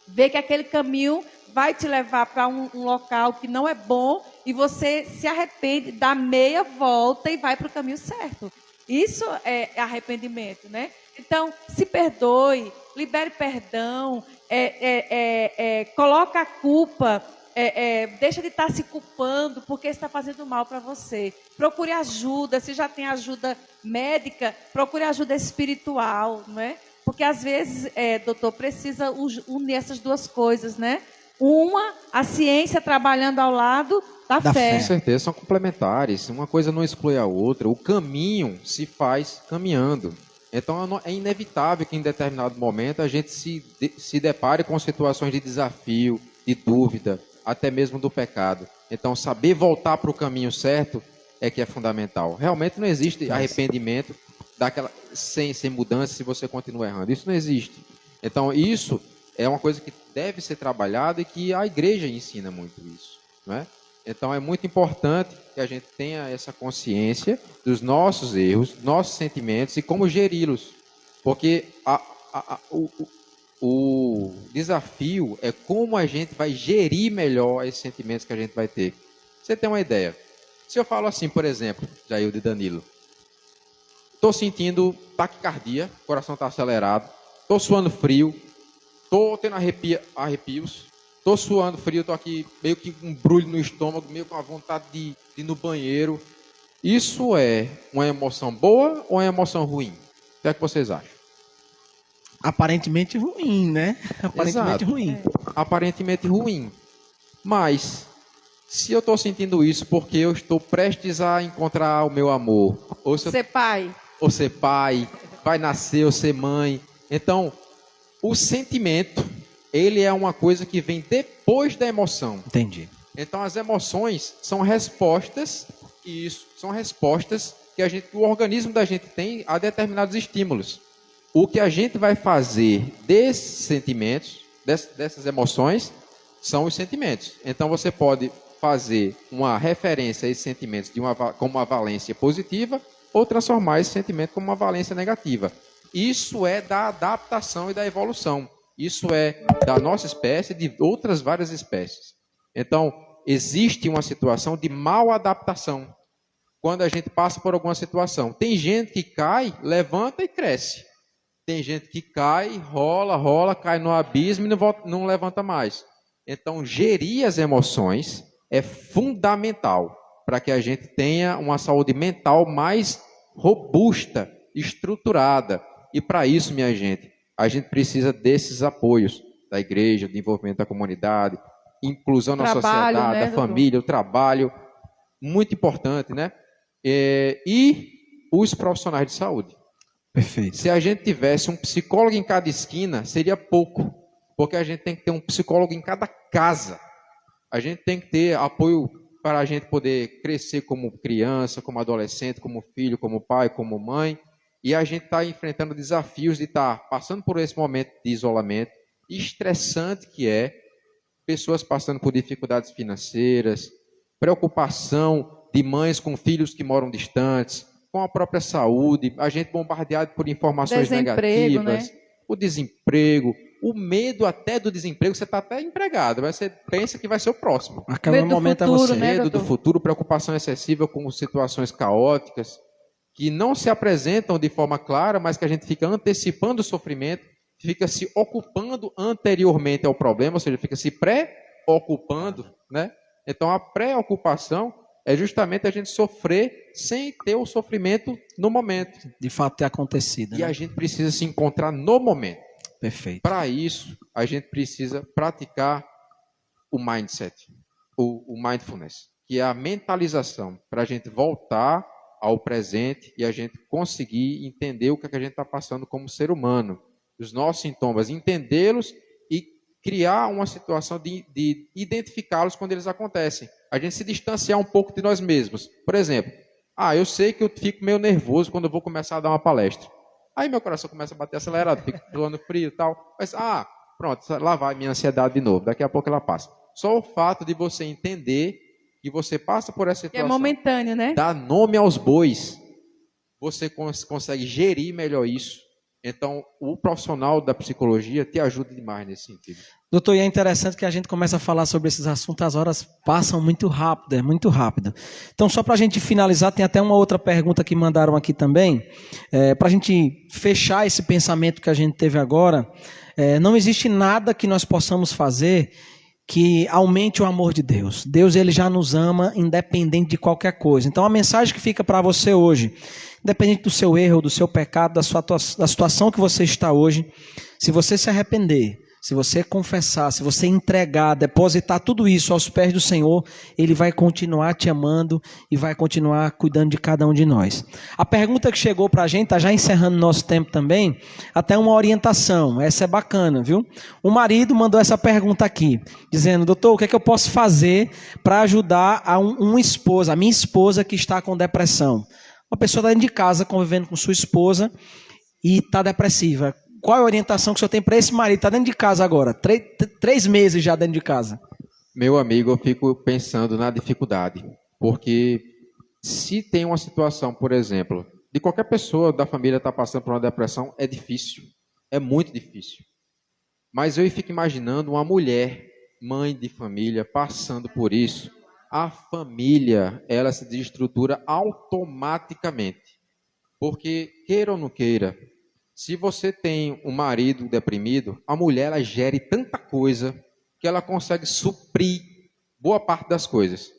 B: vê que aquele caminho vai te levar para um local que não é bom, e você se arrepende, dá meia volta e vai para o caminho certo. Isso é arrependimento, né? Então, se perdoe, libere perdão, coloca a culpa, deixa de estar se culpando porque está fazendo mal para você. Procure ajuda, se já tem ajuda médica, procure ajuda espiritual, não é? Porque às vezes, doutor, precisa unir essas duas coisas, né? Uma, a ciência trabalhando ao lado da fé.
C: Com certeza, são complementares. Uma coisa não exclui a outra. O caminho se faz caminhando. Então, é inevitável que em determinado momento a gente se depare com situações de desafio, de dúvida, até mesmo do pecado. Então, saber voltar para o caminho certo é que é fundamental. Realmente não existe arrependimento sem mudança se você continua errando. Isso não existe. Então, isso é uma coisa que deve ser trabalhada e que a igreja ensina muito isso, não é? Então, é muito importante que a gente tenha essa consciência dos nossos erros, nossos sentimentos e como geri-los. Porque o desafio é como a gente vai gerir melhor esses sentimentos que a gente vai ter. Você tem uma ideia? Se eu falo assim, por exemplo, Jailda e Danilo, estou sentindo taquicardia, o coração está acelerado, estou suando frio, estou tendo arrepios, estou suando frio, estou aqui meio que com um brulho no estômago, meio com a vontade de ir no banheiro. Isso é uma emoção boa ou é uma emoção ruim? O que é que vocês acham?
A: Aparentemente ruim, né? Aparentemente ruim.
C: Aparentemente ruim. Mas, se eu estou sentindo isso porque eu estou prestes a encontrar o meu amor, ou
B: ser pai,
C: vai nascer ou ser mãe. Então, o sentimento, ele é uma coisa que vem depois da emoção.
A: Entendi.
C: Então, as emoções são respostas, e isso são respostas que o organismo da gente tem a determinados estímulos. O que a gente vai fazer desses sentimentos, dessas emoções, são os sentimentos. Então, você pode fazer uma referência a esses sentimentos como uma valência positiva ou transformar esse sentimento como uma valência negativa. Isso é da adaptação e da evolução. Isso é da nossa espécie e de outras várias espécies. Então, existe uma situação de mal adaptação quando a gente passa por alguma situação. Tem gente que cai, levanta e cresce. Tem gente que cai, rola, cai no abismo e não levanta mais. Então, gerir as emoções é fundamental para que a gente tenha uma saúde mental mais robusta, estruturada. E para isso, minha gente, a gente precisa desses apoios da igreja, do envolvimento da comunidade, inclusão na
B: Trabalho,
C: sociedade,
B: né,
C: a
B: doutor?
C: família, o trabalho, muito importante, né? E os profissionais de saúde.
A: Perfeito.
C: Se a gente tivesse um psicólogo em cada esquina, seria pouco, porque a gente tem que ter um psicólogo em cada casa. A gente tem que ter apoio para a gente poder crescer como criança, como adolescente, como filho, como pai, como mãe. E a gente está enfrentando desafios de estar passando por esse momento de isolamento estressante que é, pessoas passando por dificuldades financeiras, preocupação de mães com filhos que moram distantes, com a própria saúde, a gente bombardeado por informações
B: Desemprego,
C: negativas,
B: né?
C: o desemprego, o medo até do desemprego, você está até empregado, mas você pensa que vai ser o próximo.
A: Aquele
B: Medo do
A: momento
B: futuro,
A: é você.
B: né,
C: Medo do
B: doutor?
C: futuro, preocupação excessiva com situações caóticas, que não se apresentam de forma clara, mas que a gente fica antecipando o sofrimento, fica se ocupando anteriormente ao problema, ou seja, fica se pré-ocupando, né? Então a preocupação é justamente a gente sofrer sem ter o sofrimento no momento.
A: De fato ter acontecido.
C: E
A: Né?
C: a gente precisa se encontrar no momento.
A: Perfeito.
C: Para isso, a gente precisa praticar o mindset, o mindfulness, que é a mentalização, para a gente voltar ao presente e a gente conseguir entender o que a gente está passando como ser humano, os nossos sintomas, entendê-los e criar uma situação de identificá-los quando eles acontecem. A gente se distanciar um pouco de nós mesmos. Por exemplo, eu sei que eu fico meio nervoso quando eu vou começar a dar uma palestra. Aí meu coração começa a bater acelerado, fico suando frio e tal. Mas, pronto, lá vai minha ansiedade de novo. Daqui a pouco ela passa. Só o fato de você entender que você passa por essa
B: Que
C: situação.
B: é momentâneo, né?
C: Dá nome aos bois. Você consegue gerir melhor isso. Então, o profissional da psicologia te ajuda demais nesse sentido.
A: Doutor, e é interessante que a gente começa a falar sobre esses assuntos, as horas passam muito rápido, é muito rápido. Então, só para a gente finalizar, tem até uma outra pergunta que mandaram aqui também, para a gente fechar esse pensamento que a gente teve agora. Não existe nada que nós possamos fazer que aumente o amor de Deus. Deus, ele já nos ama independente de qualquer coisa. Então, a mensagem que fica para você hoje, independente do seu erro, do seu pecado, da situação que você está hoje, se você se arrepender, se você confessar, se você entregar, depositar tudo isso aos pés do Senhor, Ele vai continuar te amando e vai continuar cuidando de cada um de nós. A pergunta que chegou para a gente, está já encerrando nosso tempo também, até uma orientação, essa é bacana, viu? O marido mandou essa pergunta aqui, dizendo, doutor, o que é que eu posso fazer para ajudar a minha esposa que está com depressão? Uma pessoa está dentro de casa, convivendo com sua esposa e está depressiva. Qual é a orientação que o senhor tem para esse marido? Está dentro de casa agora, 3 meses já dentro de casa.
C: Meu amigo, eu fico pensando na dificuldade. Porque se tem uma situação, por exemplo, de qualquer pessoa da família estar passando por uma depressão, é difícil. É muito difícil. Mas eu fico imaginando uma mulher, mãe de família, passando por isso. A família, ela se desestrutura automaticamente. Porque, queira ou não queira, se você tem um marido deprimido, a mulher ela gere tanta coisa que ela consegue suprir boa parte das coisas.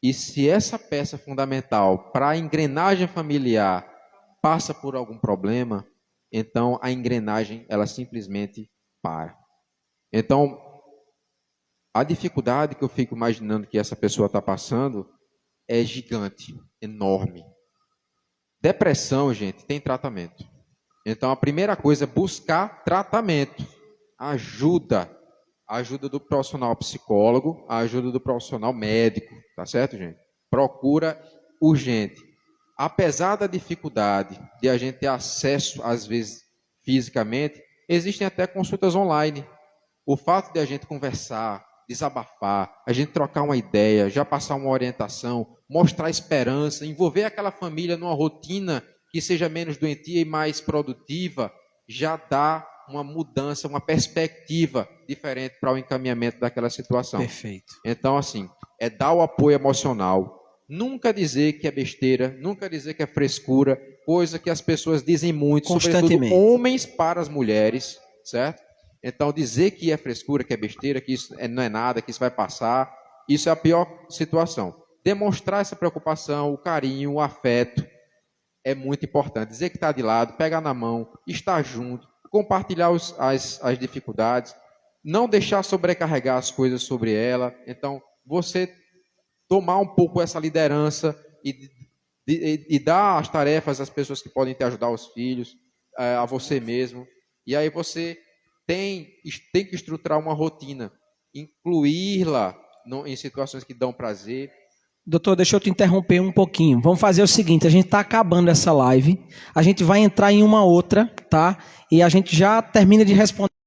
C: E se essa peça fundamental para a engrenagem familiar passa por algum problema, então a engrenagem ela simplesmente para. Então, a dificuldade que eu fico imaginando que essa pessoa está passando é gigante, enorme. Depressão, gente, tem tratamento. Então, a primeira coisa é buscar tratamento, ajuda do profissional psicólogo, a ajuda do profissional médico, tá certo, gente? Procura urgente. Apesar da dificuldade de a gente ter acesso, às vezes, fisicamente, existem até consultas online. O fato de a gente conversar, desabafar, a gente trocar uma ideia, já passar uma orientação, mostrar esperança, envolver aquela família numa rotina que seja menos doentia e mais produtiva, já dá uma mudança, uma perspectiva diferente para o encaminhamento daquela situação.
A: Perfeito.
C: Então, assim, é dar o apoio emocional. Nunca dizer que é besteira, nunca dizer que é frescura, coisa que as pessoas dizem muito, sobretudo homens para as mulheres, certo? Então, dizer que é frescura, que é besteira, que isso não é nada, que isso vai passar, isso é a pior situação. Demonstrar essa preocupação, o carinho, o afeto, é muito importante. Dizer que está de lado, pegar na mão, estar junto, compartilhar as dificuldades, não deixar sobrecarregar as coisas sobre ela. Então, você tomar um pouco essa liderança e dar as tarefas às pessoas que podem te ajudar, os filhos, a você mesmo. E aí você tem que estruturar uma rotina, incluí-la em situações que dão prazer.
A: Doutor, deixa eu te interromper um pouquinho. Vamos fazer o seguinte, a gente está acabando essa live, a gente vai entrar em uma outra, tá? E a gente já termina de responder